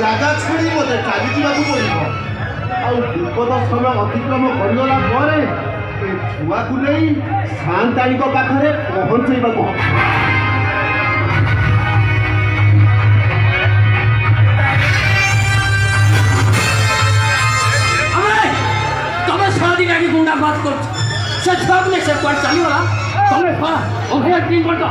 জায়গা ছাড়ি মতো চালি যাওয়া পড়ব বিপদ সময় অতিক্রম করা পরে এ ছুয়াকে নেই সান্তাণীক পাখে পৌঁছাইবা হব। তবে সারাদিন আগে গুন্ডাবাদ করছো সে ছুয়াকে নেই সে কুয়াড়ে চালিগলা তবে অভয় কি করছ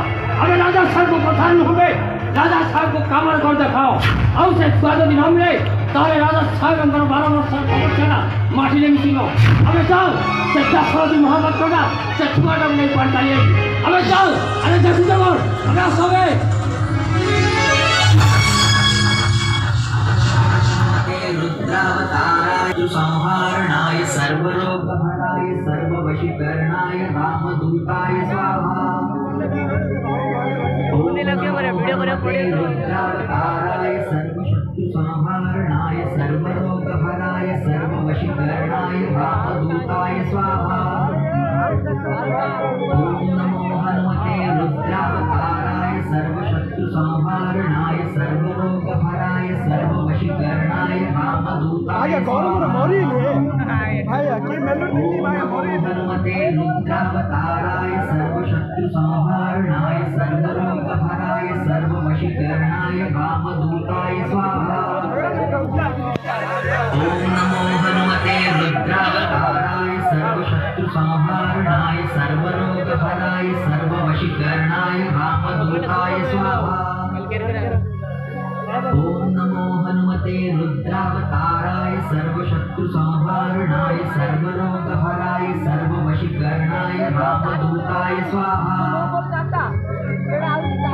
আমি রাজা সাহেব কথা হবে রাজা সাহেব কামার করে দেখাও ଆଉ ସେ ଛୁଆ ଯଦି ନ ମିଳେ ତାହେଲେ ରାଜା ସାହେବଙ୍କର 12 ବର୍ଷର ତପସ୍ୟାଟା ମାଟିରେ ମିଶିବ। ଆମେ ଯାଉ ସେ ଦାସରଥୀ ମହାପାତ୍ରଟା ସେ ଛୁଆଟାକୁ ନେଇ କୁଆଡ଼େ ଚାଲିଯାଇଛି। ଆମେ ଯାଉ ଆମେ ଦେଖୁଛ ଆମେ ଆସବେ रुद्रावताराय संहारणाय सर्वरोगहराय सर्ववशीकरणाय रामदूताय स्वाहा। रुद्रावताराय सर्वशत्रु संहारणाय सर्वरोगहराय सर्ववशीकरणाय रामदूताय स्वाहा। ओम नमो हनुमते रुद्रावताराय सर्वशत्रु संहारणाय सर्वरोगहराय सर्ववशीकरणाय रामदूताय स्वाहा। हनुमते रुद्रावताराय सर्वशत्रु संहारणाय सर्वरोगहराय सर्ववशीकरणाय रामदूताय स्वाहा। ओम नमो हनुमते रुद्रावताराय सर्वशत्रु संहारणाय सर्वरोगहराय सर्ववशीकरणाय रामदूताय स्वाहा। ओम नमो हनुमते रुद्रावताराय सर्वशत्रु संहारणाय सर्वरोगहराय सर्ववशीकरणाय रामदूताय स्वाहा।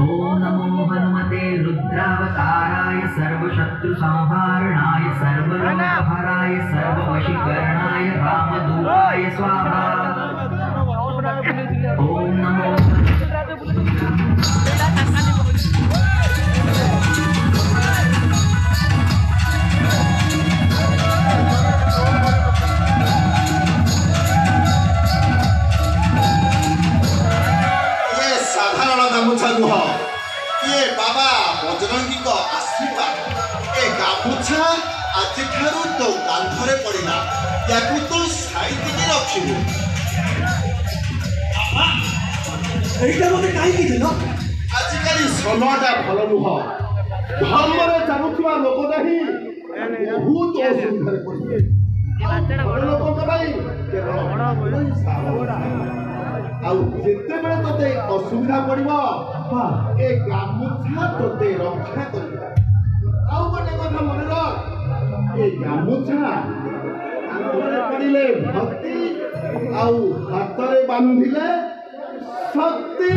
ओम नमो हनुमते रुद्रावताराय सर्वशत्रु संहारणाय सर्वरोगहराय सर्ववशीकरणाय रामदूताय स्वाहा। ओम नमो ଗାମୁଛା ନୁହ ଇଏ ବାବା ବଜରଙ୍ଗୀଙ୍କ ଆଶୀର୍ବାଦ। ଏ ଗାମୁଛା ଆଜିଠାରୁ ତୋ କାନ୍ଧରେ ପଡ଼ିଲା, ୟାକୁ ତୁ ସାଇତିକି ରଖିବୁ। এইটা মতে কাହିଁକି ଦେଲ? ଆଜିକାଲି ସମୟଟା ଭଲ ନୁହ। ଧର୍ମରେ ଚାଲୁଥିବା ଲୋକଟା ହିଁ ବହୁତ ଅସୁବିଧାରେ ପଡ଼ିବେ। ବଡ଼ ଲୋକଙ୍କ ପାଇଁ କେବଳ ଆଉ ଯେତେବେଳେ ତୋତେ ଅସୁବିଧା ପଡ଼ିବ ଏ ଗାମୁଛା ତୋତେ ରକ୍ଷା କରିବ। ଆଉ ଗୋଟେ କଥା ମନେ ରଖ, ଏ ଗାମୁଛା କାନ୍ଧରେ ପଡ଼ିଲେ ଭକ୍ତି ଆଉ ହାତରେ ବାନ୍ଧିଲେ ଶକ୍ତି।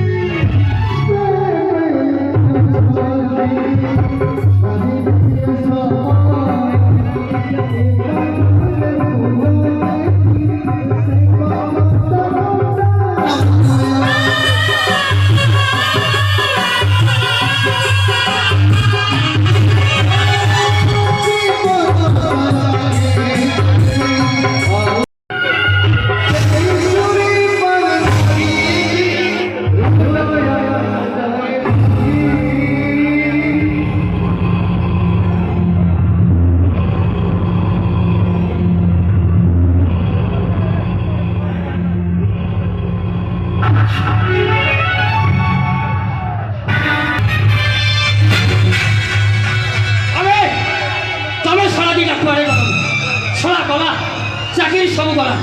ଚାକିରି ସବୁ ଗଲା।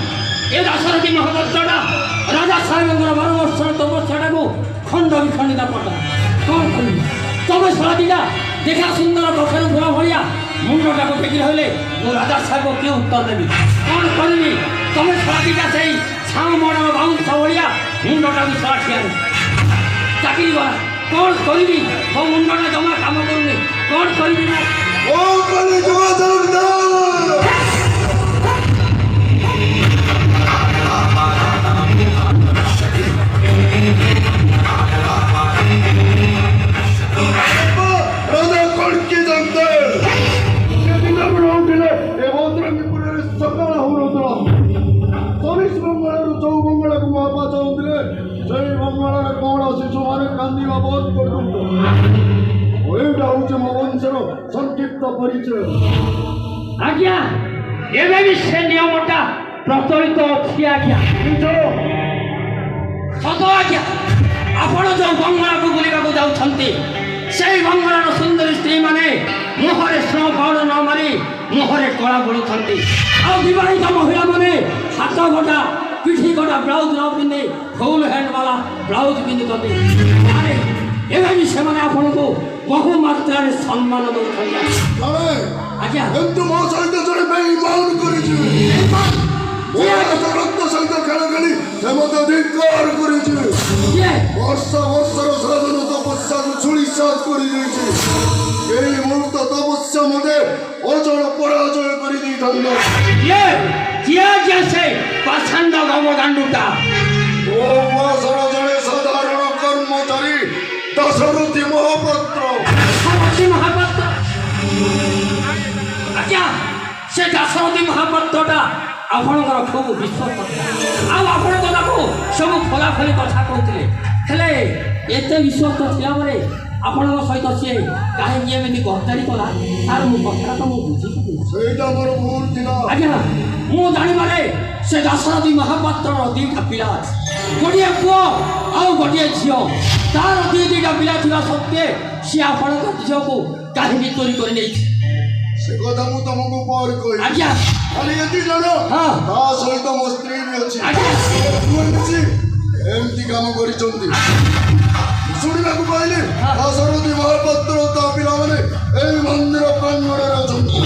ଏ ଦାଶରଥୀ ମହାପାତ୍ରଟା ରାଜା ସାହେବଙ୍କର 12 ବର୍ଷର ତପସ୍ୟାଟାକୁ ଖଣ୍ଡ ବିଖଣ୍ଡିତ କରିଦେଲା। କ'ଣ କରିବି? ତମେ ଶଳା ଦିଟା ଦେଖା ସୁନ୍ଦର କଖାରୁ ଫୁଲ ଭଳିଆ ମୁଣ୍ଡଟାକୁ ଟେକି ରହିଲେ ମୁଁ ରାଜା ସାହେବ କିଏ ଉତ୍ତର ଦେବି? କ'ଣ କରିବି? ତମେ ଶଳା ଦିଟା ସେଇ ଛାଉ ମଡ଼ର ବାଉଁଶ ଭଳିଆ ମୁଣ୍ଡଟାକୁ ଶଳା ଠିଆରେ ଚାକିରି ଗଲା। କ'ଣ କରିବି? ମୋ ମୁଣ୍ଡଟା ଜମା କାମ କରୁନି। କ'ଣ କରିବି ମୁଁ? ଓ କଲି রাজা কলকি জানতে উঠিলে এ ভদ্রঙ্গীপুরের সকাল হৌনতলা 24 মঙ্গଳରୁ 4 ମଙ୍ଗଳକୁ ମହାପା ଚାହୁଁଥିଲେ ସେଇ ମଙ୍ଗଳରେ କଣ ଶିଶୁମାନେ କାନ୍ଦିବା ବନ୍ଦ କରୁଛନ୍ତି। ଏଇଟା ହଉଛି ମୋ ବଂଶର ସଂକ୍ଷିପ୍ତ ପରିଚୟ। ଆଜ୍ଞା ଏବେ ବି ସେ ନିୟମଟା ପ୍ରଚଳିତ ଅଛି ଆଜ୍ଞା। ସତ ଆଜ୍ଞା, ଆପଣ ଯେଉଁ ବଙ୍ଗଳାକୁ ବୁଲିବାକୁ ଯାଉଛନ୍ତି ସେଇ ବଙ୍ଗଳାର ସୁନ୍ଦରୀ ସ୍ତ୍ରୀମାନେ ମୁହଁରେ ସ୍ନୋ ପାଉଡର ନ ମାରି ମୁହଁରେ କଳା ବୋଳୁଛନ୍ତି। ଆଉ ବିବାହିତ ମହିଳାମାନେ ହାତ ଗୋଟା ପିଠି ଗୋଟା ବ୍ଲାଉଜ ନ ପିନ୍ଧି ଫୁଲ ହ୍ୟାଣ୍ଡ ବାଲା ବ୍ଲାଉଜ ପିନ୍ଧୁଛନ୍ତି। ଆରେ ଏବେ ବି ସେମାନେ ଆପଣଙ୍କୁ ବହୁ ମାତ୍ରାରେ ସମ୍ମାନ ଦେଉଛନ୍ତି ଆଜ୍ଞା। କିନ୍ତୁ ମୋ ସହିତ ଜଣେ ବେଇମାନ କରିଛି। ରକ୍ତ ସହିତ ଖେଳ ଖେଳି ସେ ମୋତେ ଧିକ୍କାର କରିଛି। ବର୍ଷ ବର୍ଷର ସାଧନ ତପସ୍ୟାକୁ ଛୁଳିସାତ କରିଦେଇଛି। ଏହି ମୁହୂର୍ତ୍ତ ତପସ୍ୟା ମୋତେ ଅଚଳ ପରାଜୟ କରିଦେଇଥାନ୍ତା। ପାଷାଣ୍ଡ ଗମ ଗାଣ୍ଡୁଟା ଓ ମାସର ଜଣେ ସାଧାରଣ କର୍ମଚାରୀ ଦାଶରଥୀ ମହାପାତ୍ର। ଆଜ୍ଞା ସେ ଦାଶରଥୀ ମହାପାତ୍ରଟା ଆପଣଙ୍କର ଖୁବ୍ ବିଶ୍ୱସ୍ତ ଆଉ ଆପଣଙ୍କ ତାକୁ ସବୁ ଖୋଲାଖୋଲି କଥା କହୁଥିଲେ। ହେଲେ ଏତେ ବିଶ୍ୱସ୍ତ ଥିଲାବେଳେ ଆପଣଙ୍କ ସହିତ ସିଏ କାହିଁକି ଏମିତି ଗର୍ଦାରୀ କଲା ତାର ମୁଁ କଥାଟା ତ ମୁଁ ବୁଝିଥିଲି। ସେଇଟା ମୋର ଭୁଲ ଥିଲା। ଆଜ୍ଞା ମୁଁ ଜାଣିବାରେ ସେ ଦାଶରଥୀ ମହାପାତ୍ରର 2ଟା ପିଲା ଅଛି। ଗୋଟିଏ ପୁଅ ଆଉ ଗୋଟିଏ ଝିଅ। ତାର 2ଟା ପିଲା ଥିବା ସତ୍ତ୍ୱେ ସିଏ ଆପଣଙ୍କ ଝିଅକୁ କାହିଁକି ଚୋରି କରି ନେଇଛି? ସେ କଥା ମୁଁ ତମକୁ ପରେ କହିବି। ଆଜ୍ଞା ଖାଲି ଏତିକି ଜାଣ ହଁ ତା ସହିତ ମୋ ସ୍ତ୍ରୀ ବି ଅଛି। ଆଜ୍ଞା ମିଶି ଏମିତି କାମ କରିଛନ୍ତି। ଶୁଣିବାକୁ ପାଇଲି ଦାଶରଥୀ ମହାପାତ୍ର ତା ପିଲାମାନେ ଏଇ ମନ୍ଦିର ପ୍ରାଙ୍ଗଣରେ ଅଛନ୍ତି।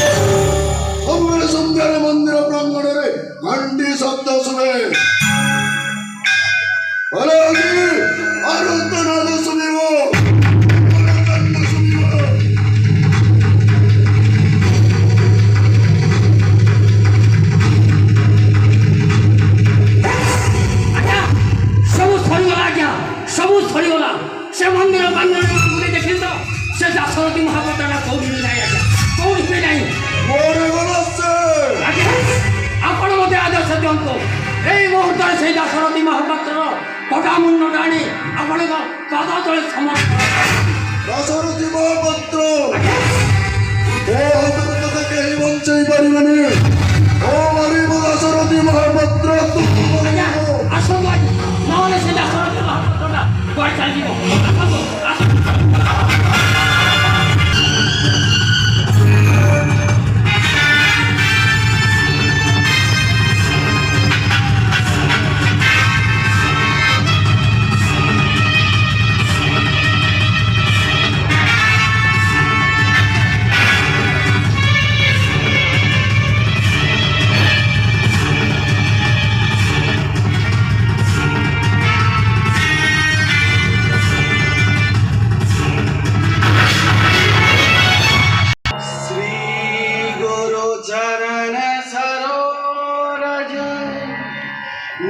ସବୁବେଳେ ସନ୍ଧ୍ୟାରେ ମନ୍ଦିର ପ୍ରାଙ୍ଗଣରେ ଘଣ୍ଟି ଶବ୍ଦ ଶୁଣେ। ଆରତନାଦ ଶୁଣିବ। ସବୁ ସରିଗଲା। ସେ ମନ୍ଦିର ପ୍ରାଙ୍ଗଣରେ ବୁଲି ଦେଖିଲି ତ ସେ ଦାଶରଥୀ ମହାପାତ୍ରଟା କୋଉଠି ବି ନାହିଁ ଆଜ୍ଞା, କୋଉଠି ବି ନାହିଁ। ଆପଣ ମୋତେ ଆଦେଶ ଦିଅନ୍ତୁ ଏଇ ମୁହୂର୍ତ୍ତରେ ସେଇ ଦାଶରଥୀ ମହାପାତ୍ରର କଟା ମୁଣ୍ଡଟା ଆଣି ଆପଣଙ୍କ ପାଦ ତଳେ ସମର୍ପଣ। ଦାଶରଥୀ ମହାପାତ୍ର ତତେ କେହି ବଞ୍ଚେଇ ପାରିବେନି। ଓ ମାରିବ ଦାଶରଥୀ ମହାପାତ୍ର। ଆସନ୍ତୁ ନହେଲେ ସେ ଦାଶରଥୀ ମହାପାତ୍ରଟା କୁଆଡ଼େ ଚାଲିଯିବ।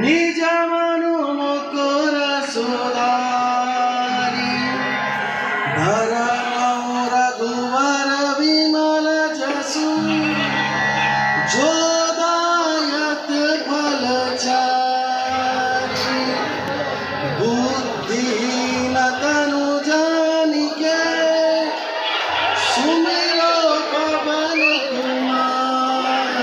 নিজ মানু মকর সুদারি ধরমর দুবার বিমল জসু যোদায়ত ফল চারি বুদ্ধি নতনু জানিকে সুমির পবন কুমার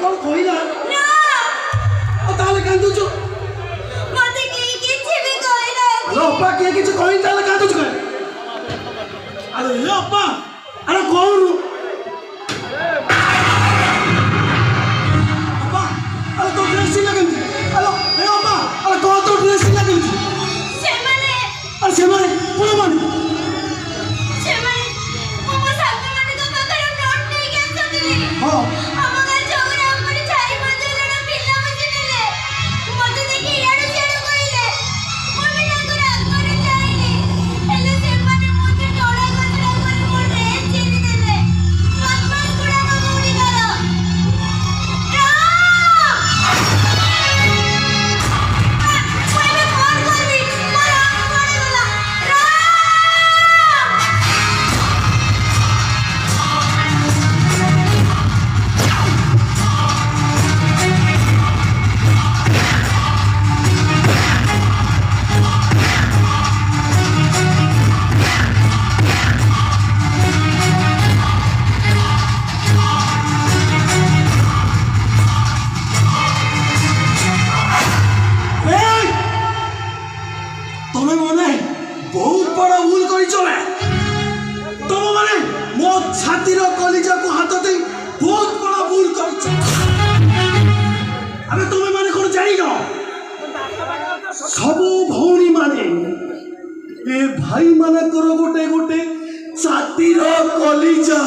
କ'ଣ କହିଲା ନା ଆଉ ତାହେଲେ କାନ୍ଦୁଛୁ ମତେ କେହି କିଛି ବି କହିନାହାନ୍ତି। ଆରେ ଅପା କିଏ କିଛି କହିନି ତାହେଲେ କାନ୍ଦୁଛୁ କାଇଁ ଆରେ ଏ ଅପା ଆରେ କହୁନୁ ଅପା ଆରେ ତୋ ଡ୍ରେସ୍ ଥିଲା କେମିତି ଆଲୋ ଏ ଅପା ଆରେ କ'ଣ ତୋ ଡ୍ରେସ୍ ଥିଲା କେମିତି ସେମାନେ ଆରେ ସେମାନେ କୋଉମାନେ ସେମାନେ ମୋ ସାଙ୍ଗମାନଙ୍କ ପାଖରେ ନୋଟ୍ ନେଇକି ଆସୁଥିଲେ। ହଁ ଆମ ଗାଁ ଚଉରା ଉପରେ 4-5 ଜଣ ପିଲା ବସିଥିଲେ। ମତେ ଦେଖି ଇଆଡୁ ସିଆଡୁ କହିଲେ। ମୁଁ ବି ତାଙ୍କ ରାଗରେ ଯାଇନି। ହେଲେ ସେମାନେ ମତେ ଟଳା କଚରା କରି ମୋ ଡ୍ରେସ୍ ଚିରିଦେଲେ। ବଦମାସ ଗୁଡାକ ଗୁଡ଼ିକର। ମୁଁ ଏବେ କ'ଣ କରିବି? ମୋ ରାଗ ପଡ଼ିଗଲା। এই তুমি মানে বহুত বড় ভুল করিছ রে তুমি মানে মো ছাতির কলিজাকু হাত দেই বহুত বড় ভুল করিছ আরে তুমি মানে কোন জানি না সবু ভৌণী মানে এ ভাই মানকর গোটে গোটে ছাতির কলিজা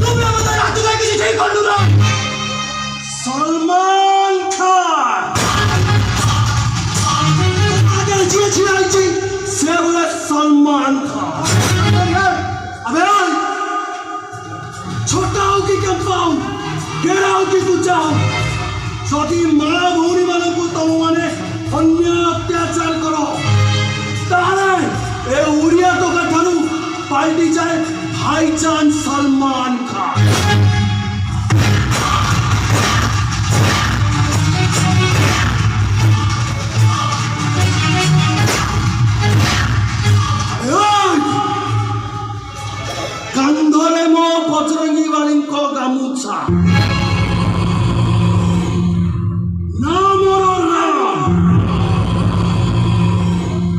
তুমি আমাদের হাত লাগি কিছু ঠিক করলু না সলমান খান আগে যে ছিলাইছি সে বলে সলমান খান अबे छोटा हो कि कंपाउंड गेड़ा हो कि कुचाओ যদি মা ভৌণী মানুষ তুমি মানে অন্যায় অত্যাচার করো তাহলে এ উড়িয়া টোকা ঠানু পাল্টি যায় ভাইজান সলমান খান কান্ধরে মো বজরঙ্গী বালিঙ্ক গামুছা নামর রাম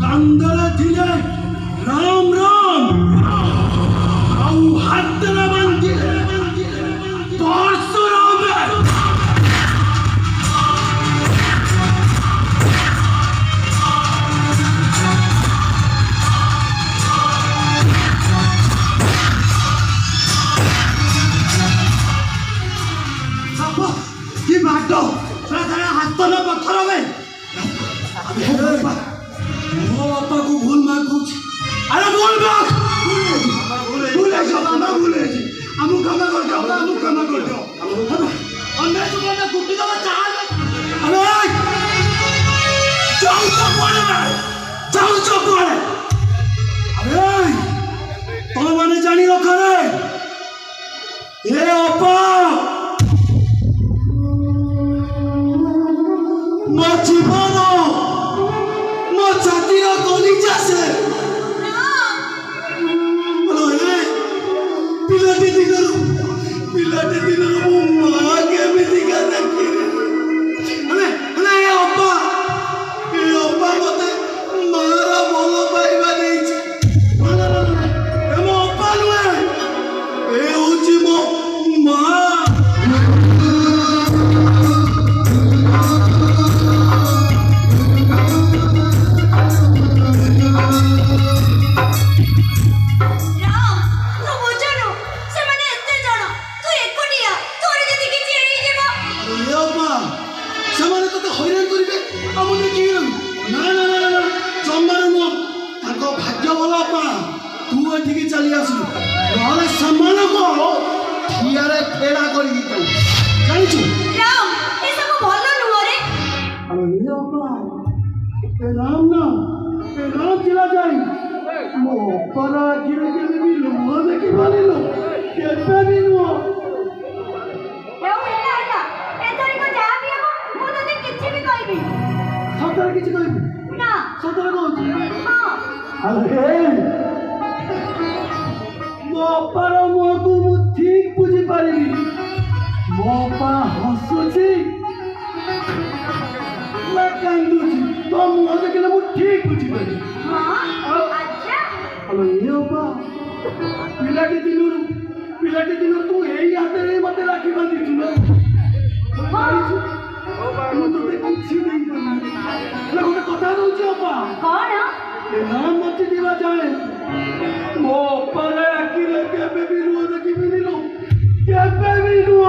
কান্ধরে ଥିଲେ রাম রাম ଆଉ ହାତରେ ବାନ୍ଧିଲେ ପରଶୁରାମ কি মাটো সারা হাত না পথর হবে ମୋ ବାପାକୁ ଭୁଲ ମାଗୁଛି ଆରେ ଭୁଲ ମାଗ ଭୁଲ ହେଇଛି ବାବା ଭୁଲ ହେଇଛି ଆମକୁ କ୍ଷମା କରିଦିଅ ଆମକୁ କ୍ଷମା କରିଦିଅ ଅନ୍ୟ ଜୀବନରେ କୁଟି ଦେବା ଚାଲ ଆରେ ଯାଉଛ କୁଆଡ଼େ ଯାଉଛ କୁଆଡ଼େ ଆରେ ତମେ ମାନେ ଜାଣି ରଖରେ ଏ ଅପା ମୋ ଜୀବନ ମୋ ଛାତିର କଲିଜା ସେ ପିଲାଟି ଦିନରୁ ମୋ ମା କେମିତିକା ଦେଖିଲି ଏ ଅପା ମତେ ମାର ଭଲ ପାଇବା ଦେଇଛି ଏ ମୋ ଅପା ନୁହେଁ ଏ ହଉଛି ମୋ ମା ସେମାନେ ତତେ ହଇରାଣ କରିବେ ଆଉ ମୁଁ ଦେଖିକି ରହିବି ନା ନା ନା ନା ଜମାରୁ ନୁହଁ ତାଙ୍କ ଭାଗ୍ୟ ଭଲ ଅପା ତୁ ଏଠିକି ଚାଲି ଆସିଲୁ ନହେଲେ ସେମାନଙ୍କୁ ଠିଆରେ ଖେଳା କରିକି ତୁ ଜାଣିଛୁ ଏସବୁ ଭଲ ନୁହଁ ରେ। ଆଉ ଏ ଅପା ଏ ରାମ ଥିଲା ଯାଇ ମୋ ଅପାର ଆଖିରେ କେବେ ବି ଲୁହ ଦେଖି ପାରିଲୁ କେବେ ବି ନୁହଁ ସତରେ କିଛି କହିବୁ ନା ସତରେ କହୁଛି ହଁ ଆରେ ମୋ ଅପାର ମୁହଁକୁ ମୁଁ ଠିକ ବୁଝିପାରିବି ମୋ ଅପା ହସ ବୁଝିପାରିଲି। ହଁ ଆଚ୍ଛା ଆଲୋ ଇଏ ଅପା, ପିଲାଟି ଦିନରୁ ତୁ ଏଇ ହାତରେ ମତେ ରାକ୍ଷୀ ବାନ୍ଧିଛୁ ନା? ଜାଣିଛୁ, ମୁଁ ତୋତେ କିଛି ଦେଇପାରୁନି। ହେଲେ ଗୋଟେ କଥା ଦଉଛି ଅପା, କଣ ଏ ନାମ ବଞ୍ଚିଥିବା ଯାଏ ମୋ ଅପାର ଆଖିରେ କେବେ ବି ଲୁହ ଦେଖିବିନି ଲୋ, କେବେ ବି ଲୁହ।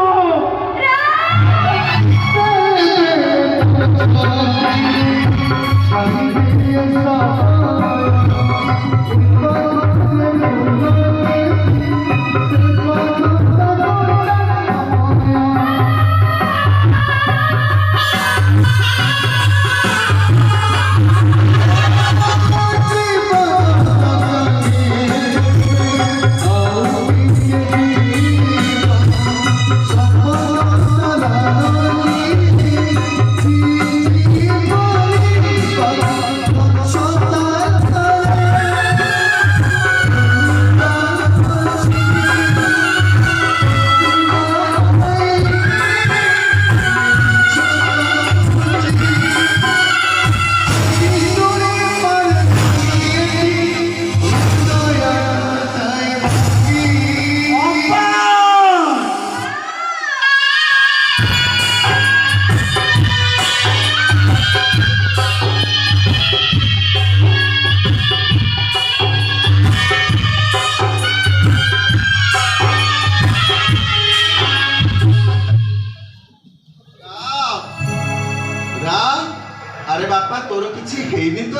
আরে বাপা তোর কিছু ହେଇନି ତ?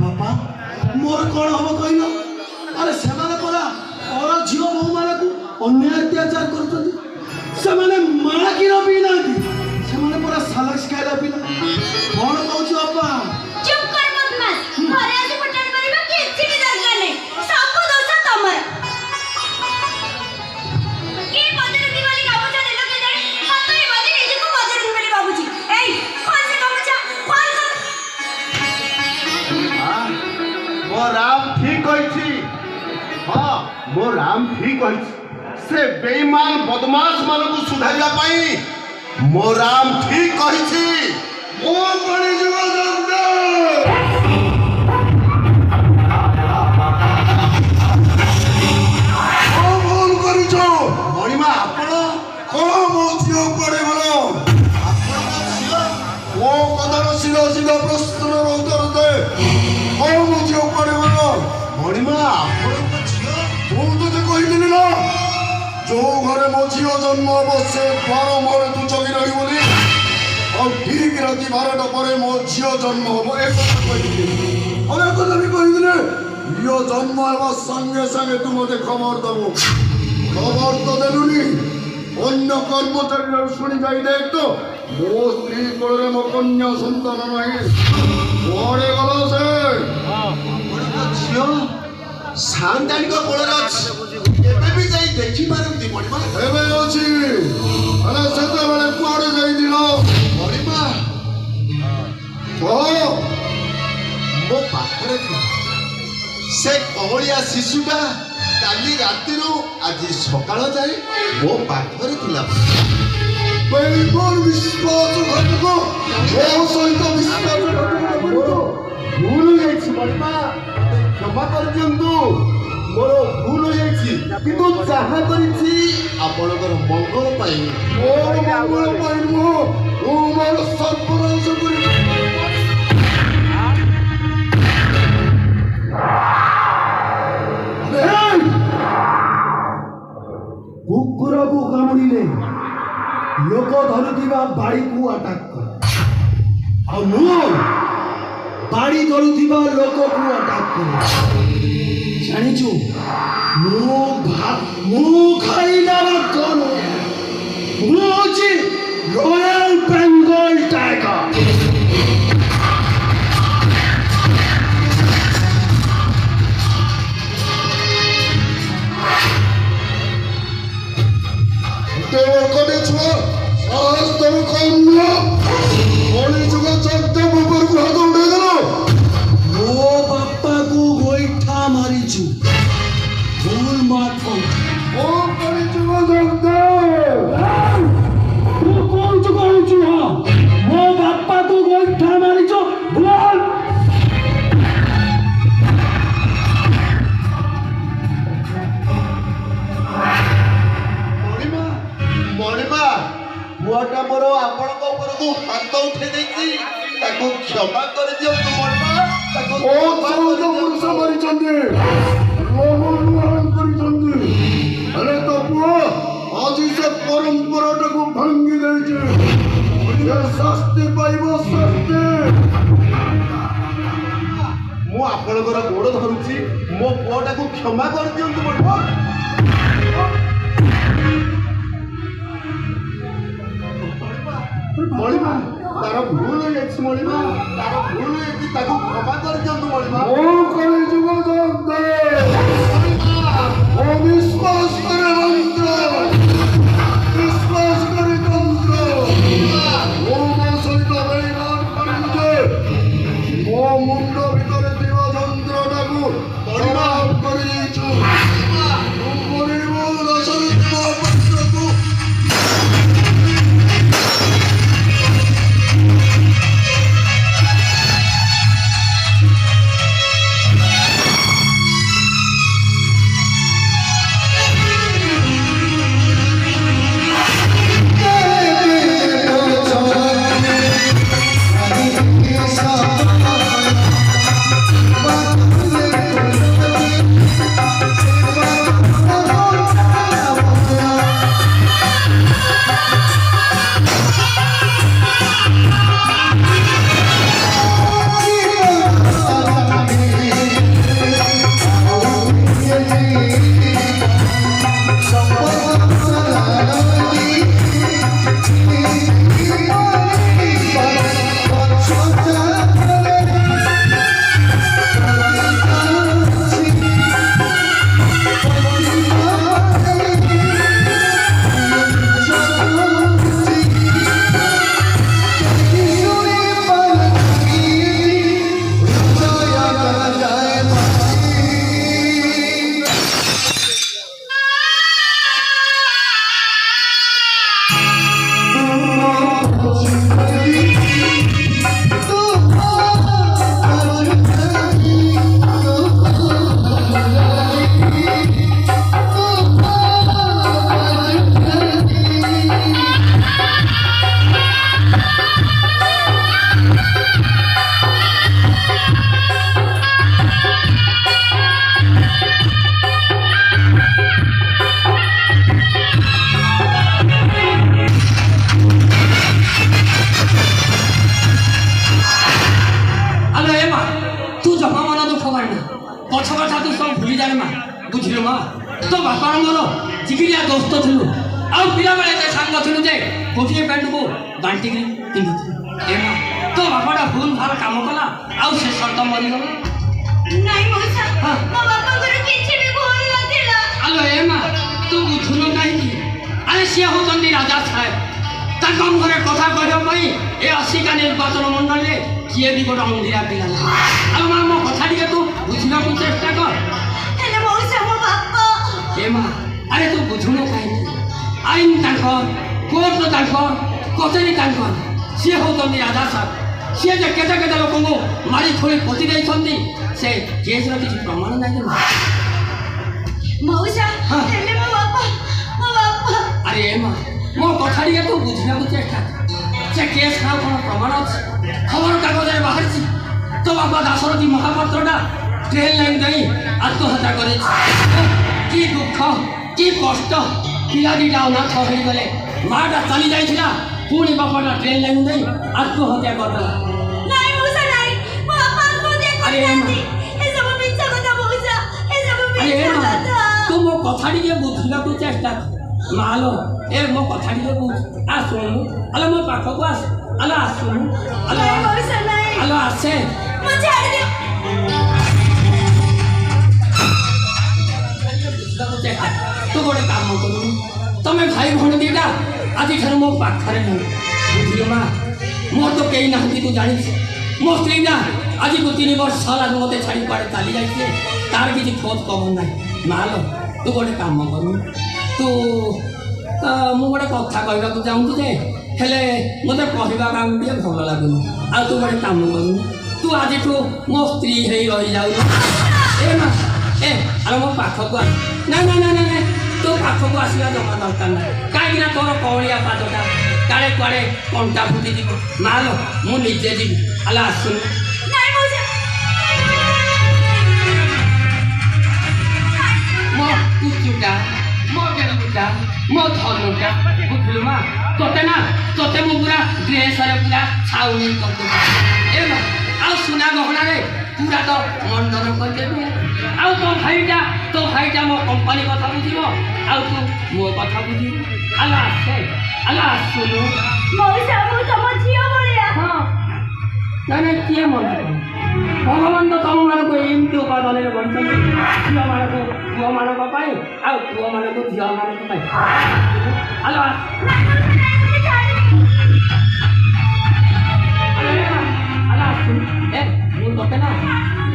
ବାପା ମୋର କଣ ହବ କହିଲ? ଆରେ ସେମାନେ ପରା ପର ଝିଅ ବୋହୂମାନଙ୍କୁ ଅନ୍ୟାୟ ଅତ୍ୟାଚାର କରୁଛନ୍ତି। ସେମାନେ ମାଆ କ୍ଷୀର ପିଇନାହାନ୍ତି, ସେମାନେ ପରା ସାଲାକ୍ସ ଖାଇଲା ପିଲା। କଣ କହୁଛୁ ବାପା? ଚୁପ୍ କର ବଦମାସ ଘରେ ଆସି ପଟାଣ କରିବା କିଛି ବି ଦରକାର ନାହିଁ ସବୁ ଦୋଷ ତମର କି ବଦରୁକି ବୋଲି ଗାମୁଛା ଦେଲ କେ ଜାଣି ହାତରେ ବଦି ନିଜକୁ ବଦରୁକି ବୋଲି ଭାବୁଛି ଏଇ ଖୋଲ ସେ ଗାମୁଛା ଖୋଲ ମୋ ରାମ ଠିକ କହିଛି। ହଁ ମୋ ରାମ ଠିକ କହିଛି। ସେ ବେଇମାନ ବଦମାସ ମାନଙ୍କୁ ସୁଧାରିବା ପାଇଁ ମୋ ରାମ ଠିକ କହିଛି। ମୋ ପାଣି ଯିବ ଭୁଲ କରିଛ ମଣିମା ଆପଣ କଣ ମୋ ଝିଅ କୁଆଡେ ଗଲ? ମୋ କଥାର ସିଧା ସିଧା ପ୍ରଶ୍ନର ଉତ୍ତର ଦେ। କଣ ମୋ ଝିଅ କୁଆଡେ ଗଲ? ମଣିମା ଆପଣଙ୍କ ଝିଅ ମୁଁ ତତେ କହିଥିଲି ନା, ଯୋଉ ଘରେ ମୋ ଝିଅ ଜନ୍ମ ହବ ସେ ଦ୍ୱାର ମୁହଁରେ ତୁ ଜଗି ରହିବୁ ବୋଲି। ଆଉ ଠିକ ରାତି 12ଟା ପରେ ମୋ ଝିଅ ଜନ୍ମ ହବ ଏ କଥା କହିଥିଲି। ଆଉ ଏ କଥା ବି କହିଥିଲେ ଝିଅ ଜନ୍ମ ହେବା ସାଙ୍ଗେ ସାଙ୍ଗେ ତୁ ମତେ ଖବର ଦବୁ। ଖବର ତ ଦେଲୁନି। ଅନ୍ୟ କର୍ମଚାରୀର ଶୁଣି ଯାଇ ଦେଖ ତ ମୋ ସ୍ତ୍ରୀ କୋଳରେ ମୋ କନ୍ୟା ସନ୍ତାନ ନାହିଁ। କୁଆଡେ ଗଲ ସେ? ଆପଣଙ୍କ ଝିଅ ସାନ୍ତାଣିକ କୋଳରେ ଅଛି। ଏବେ ବି ଯାଇ ଦେଖିପାରନ୍ତି ମଣିମା। ଏବେ ଅଛି, ହେଲେ ସେତେବେଳେ କୁଆଡେ ଯାଇଥିଲ? ମଣିମା କହ। ମୋ ପାଖରେ ଥିଲା ସେ କଅଁଳିଆ ଶିଶୁଟା କାଲି ରାତିରୁ ଆଜି ସକାଳ ଯାଏ ମୋ ପାଖରେ ଥିଲା। ବିଶ୍ୱାସଘାତକ ମୋ ସହିତ ବିଶ୍ୱାସଘାତକ ଭୁଲ ହେଇଯାଇଛି ମଣିମା, କ୍ଷମା କରିଦିଅନ୍ତୁ। ମୋର ଭୁଲ ହେଇଯାଇଛି, କିନ୍ତୁ ଯାହା କରିଛି ଆପଣଙ୍କର ମଙ୍ଗଳ ପାଇଁ। ମୋର ମଙ୍ଗଳ ପାଇଁ ନୁହଁ, ତୁ ମୋର ସର୍ବନାଶ କରିବୁ। କୁକୁରକୁ କାମୁଡ଼ିଲେ ଲୋକ ଧରୁଥିବା ବାଡ଼ିକୁ ଆଟାକ୍ କର, ଆଉ ମୁଁ ବାଡ଼ି ଧରୁଥିବା ଲୋକକୁ ଆଟାକ୍ କରେ। ଜାଣିଛୁ ମୁଁ ଖାଇଲାର କଣ? ମୁଁ ହଉଛି ରୟାଲ ବେଙ୍ଗଲ ଟାଇଗର। তোর কোটি ছুয়া সাহস তোর কম নয়। কলি যুগ চক্তে উপরକୁ হাত উঠে গেল। ମୋ ବାପାକୁ ଗୋଇଠା ମାରିଛୁ, ଭୁଲ ମାଫ। ଓ କଲି ଯୁଗ ଚକ୍ତେ ତୁ କହୁଛୁ ହଁ ମୋ ବାପାକୁ ପୁଅଟା ମୋର ଆପଣଙ୍କ ଉପରକୁ ହାତ ଉଠେଇ ଦେଇଛି ତାକୁ କ୍ଷମା କରିଦିଅନ୍ତୁ ମଣିମା ତାକୁ ପୁରୁଷ କରିଛନ୍ତି କରିଛନ୍ତି ହେଲେ ତ ପୁଅ ଆଜି ସେ ପରମ୍ପରାଟାକୁ ଭାଙ୍ଗି ଦେଇଛି ସେ ଶାସ୍ତି ପାଇବ ଶାସ୍ତି। ମୁଁ ଆପଣଙ୍କର ଗୋଡ଼ ଧରୁଛି ମୋ ପୁଅଟାକୁ କ୍ଷମା କରିଦିଅନ୍ତୁ ମଣିମା। ମଣିମା ତାର ଭୁଲ ହେଇଯାଇଛି ମଣିମା ତାର ଭୁଲ ହେଇଛି ତାକୁ କ୍ଷମା କରିଦିଅନ୍ତୁ ମଣିମା। ମୁଁ କଳିଯୁଗ ବିଶ୍ୱାସ କରେ ମନ୍ତ୍ର ବିଶ୍ୱାସ କରେ ତନ୍ତ୍ର ମୋ ସହିତ ବେଇମାନ କରିଛେ ମୋ ମୁଣ୍ଡ ଭିତରେ ଥିବା ଯନ୍ତ୍ରଟାକୁ ଖରାପ କରିଦେଇଛୁ ପତ୍ରକୁ ବୁଝିଲୁ ମା ତୋ ବାପାର ମୋର ଚିକିରିଆ ଦୋସ୍ତ ଥିଲୁ ଆଉ ପିଲାବେଳେ ଏତେ ସାଙ୍ଗ ଥିଲୁ ଯେ ଗୋଟିଏ ପ୍ୟାଣ୍ଟକୁ ବାଣ୍ଟିକି ପିନ୍ଧୁଥିଲୁ ଏ ମା ତୋ ବାପାଟା ଭୁଲ ଭାଲ କାମ କଲା ଆଉ ସେ ସର୍ତ୍ତ ମରିଗଲା ନାଇଁ ମଉସା ମୋ ବାପାଙ୍କର କିଛି ବି ଭୁଲ ନଥିଲା। ଆଲୋ ଏ ମା ତୁ ବୁଝୁନୁ କାହିଁକି ଆରେ ସିଏ ହେଉଛନ୍ତି ରାଜା ସାହେବ ତାଙ୍କ ମୁହଁରେ କଥା କହିବା ପାଇଁ ଏ ଆସିକା ନିର୍ବାଚନ ମଣ୍ଡଳୀରେ କିଏ ବି ଗୋଟେ ମନ୍ଦିରା ପିଲା ନାହିଁ ଆଉ ମା ମୋ କଥା ଟିକେ ତୁ ବୁଝିବାକୁ ଚେଷ୍ଟା କର। ହେଲେ ମଉସା ମୋ ବାପା ଏ ମା ଆରେ ତୁ ବୁଝୁନୁ କାହିଁକି ଆଇନ ତାଙ୍କର କୋର୍ଟ ତାଙ୍କର କଚେରୀ ତାଙ୍କର ସିଏ ହେଉଛନ୍ତି ରାଜା ସାହେବ ସିଏ ଯେ କେତେ କେତେ ଲୋକଙ୍କୁ ମାରି ଖୋଳି ପୋତି ଦେଇଛନ୍ତି ସେ କେସ୍ର କିଛି ପ୍ରମାଣ ନାହିଁ ଯେ ମଉସା ହେଲେ ମୋ ବାପା ଆରେ ଏ ମା ମୋ କଥା ଟିକେ ତୁ ବୁଝିବାକୁ ଚେଷ୍ଟା ସେ କେସ୍ ଆଉ କ'ଣ ପ୍ରମାଣ ଅଛି ଖବର କାଗଜରେ ବାହାରିଛି ତୋ ବାପା ଦାଶରଥୀ ମହାପାତ୍ରଟା ଟ୍ରେନ୍ ଲାଇନ୍ ଦେଇ ଆତ୍ମହତ୍ୟା କରିଛି କି ଦୁଃଖ କି କଷ୍ଟ ପିଲା ଦିଟା ଅନାଥ ହେଇଗଲେ ମାଆଟା ଚାଲି ଯାଇଥିଲା ପୁଣି ବାପାଟା ଟ୍ରେନ୍ ଲାଇନ୍ ଦେଇ ଆତ୍ମହତ୍ୟା କରିଦେଲା। ନାଇଁ ମଉସା ନାଇଁ ମୋ ବାପା ଆତ୍ମହତ୍ୟା କରିନାହାନ୍ତି ଏସବୁ ମିଛ କଥା ମଉସା ଏସବୁ ମିଛ କଥା। ତୁ ମୋ କଥା ଟିକେ ବୁଝିବାକୁ ଚେଷ୍ଟା କର ମାଲୋ ଏ ମୋ କଥା ଟିକେ ବୁଝ ଆସୁନୁ ଆଲୋ ମୋ ପାଖକୁ ଆସ ଆଲୋ ଆସୁନୁ ଆଲୋ ମଉସା ନାଇଁ ଆଲୋ ଆସେ ମୁଁ ଛାଡ଼ିଦିଅ ତୁ ଗୋଟେ କାମ କରୁନୁ ତମେ ଭାଇ ଭଉଣୀ ଦିଟା ଆଜିଠାରୁ ମୋ ପାଖରେ ନାହିଁ ବୁଝିଲୁ ମା ମୋର ତ କେହି ନାହାନ୍ତି ତୁ ଜାଣିଛୁ ମୋ ସ୍ତ୍ରୀଟା ଆଜିକୁ 3 ବର୍ଷ ହେଲା ମୋତେ ଛାଡ଼ି କୁଆଡ଼େ ଚାଲି ଯାଇଛି ତାର କିଛି ଖୋଜ ଖବର ନାହିଁ ମାଲୋ ତୁ ଗୋଟେ କାମ କରୁନୁ ତୁ ମୁଁ ଗୋଟେ କଥା କହିବାକୁ ଚାହୁଁଛି ଯେ ହେଲେ ମୋତେ କହିବାକୁ ଆମକୁ ଟିକେ ଭଲ ଲାଗୁନି ଆଉ ତୁ ଗୋଟେ କାମ କରୁନୁ ତୁ ଆଜିଠୁ ମୋ ସ୍ତ୍ରୀ ହେଇ ରହିଯାଉନୁ ଏ ମା ଏ ଆରେ ମୋ ପାଖକୁ ଆସ ନାଇଁ ନାଇଁ ନାଇଁ ନାଇଁ ତୋ ପାଖକୁ ଆସିବା ଜମା ଦରକାର ନାହିଁ କାହିଁକିନା ତୋର କଅଳିଆ ପାଦଟା କାଳେ କୁଆଡ଼େ କଣ୍ଟା ଫୁଟିଯିବ। ମାଲୋ ମୁଁ ନିଜେ ଯିବି। ଆଲୋ ଆସୁନୁ। ନାଇଁ ମଉସା। ମୋ କୁଚୁଟା, ମୋ ଗେଲୁଟା, ମୋ ଧନୁଟା ବୁଝିଲୁ ମା। ତୋତେ ମୁଁ ପୁରା ଡ୍ରେସରେ ପୁରା ଛାଉନି କରିଦେବି। ଏ ମା ଆଉ ସୁନା ଗହଣାରେ ପୁରା ତ ମଣ୍ଡନ କରିଦେବି। ଆଉ ତୋ ଭାଇଟା ମୋ କମ୍ପାନୀ କଥା ବୁଝିବ, ଆଉ ତୁ ମୋ କଥା ବୁଝିବୁ। ଆଲୋ ଆସୁନୁ। ମଉସା ମୁଁ ତମ ଝିଅ ଭଳିଆ। ହଁ ନାଇଁ କିଏ ମନା କରେ? ଭଗବାନ ତ ତମମାନଙ୍କୁ ଏମିତି ଉପାଦାନରେ ବଞ୍ଚନ୍ତି, ଝିଅମାନଙ୍କୁ ପୁଅମାନଙ୍କ ପାଇଁ ଆଉ ପୁଅମାନଙ୍କୁ ଝିଅମାନଙ୍କ ପାଇଁ। ଆଲୋ ଆସୁନୁ।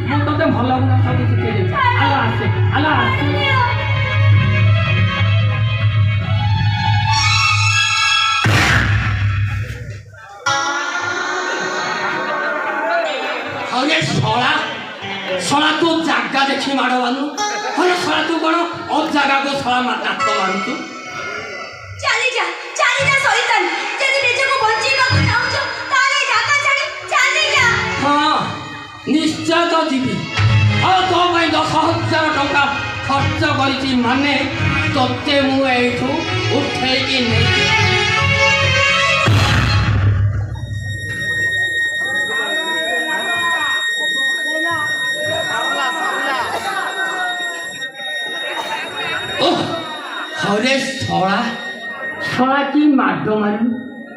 ମୁଁ ତତେ ଭଲ ଗୁଣ ସବୁ ଶିଖେଇଦେବି। ଆଲୋ ଆସେ। ହରେ ଶଳା ତୁ ଜାଗା ଦେଖି ମାଡ଼ ବାନୁ। ହରେ ଶଳା ତୁ କ'ଣ ଅଜାଗାକୁ ଶଳା ନାତ ମାରୁଛୁ? ଚାଲିଯା ସଇତାନ। ଯଦି ନିଜକୁ ବଞ୍ଚେଇବାକୁ ଚାହୁଁଛ ତାହେଲେ ଜାଗା ଛାଡ଼ି ଚାଲିଯା। ହଁ ନିଶ୍ଚୟ ତ ଯିବି। ଆଉ ତୋ ପାଇଁ 10,000 ଟଙ୍କା ଖର୍ଚ୍ଚ କରିଛି ମାନେ ତୋତେ ମୁଁ ଏଇଠୁ ଉଠେଇକି ନେଇକି ହରେ ଶଳା କି ମାଡ଼ ମାରିଲୁ।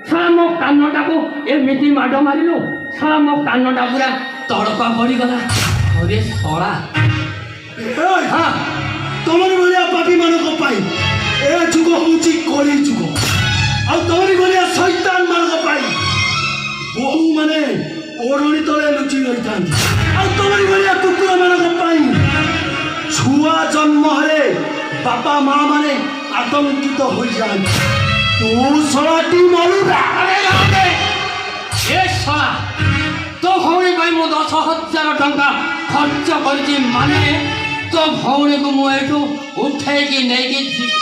ଶଳା ମୋ କାନଟାକୁ ଏମିତି ମାଡ଼ ମାରିଲୁ, ଶଳା ମୋ କାନଟା ପୁରା ତଡ଼କା ପଡ଼ିଗଲା। ହରେ ଶଳା ହଁ ତମରି ଭଳିଆ ପାପୀମାନଙ୍କ ପାଇଁ ଏ ଯୁଗ ହେଉଛି କଳି ଯୁଗ। ଆଉ ତମରି ଭଳିଆ ଶୈତାନ ମାନଙ୍କ ପାଇଁ ବୋହୂମାନେ ଓଢ଼ଣୀ ତଳେ ଲୁଚି ରହିଥାନ୍ତି। ଆଉ ତମରି ଭଳିଆ କୁକୁର ମାନଙ୍କ ପାଇଁ ଛୁଆ ଜନ୍ମ ହେଲେ ବାପା ମା ମାନେ ଆତଙ୍କିତ ହୋଇଯାଆନ୍ତି। ତୁ ଶଳାଟି ମରୁଡ଼ା। ଏ ଶଳା ତୋ ଭଉଣୀ ପାଇଁ ମୁଁ 10,000 ଟଙ୍କା ଖର୍ଚ୍ଚ କରିଛି ମାନେ ତୋ ଭଉଣୀକୁ ମୁଁ ଏଇଠୁ ଉଠେଇକି ନେଇକି ଯିବି।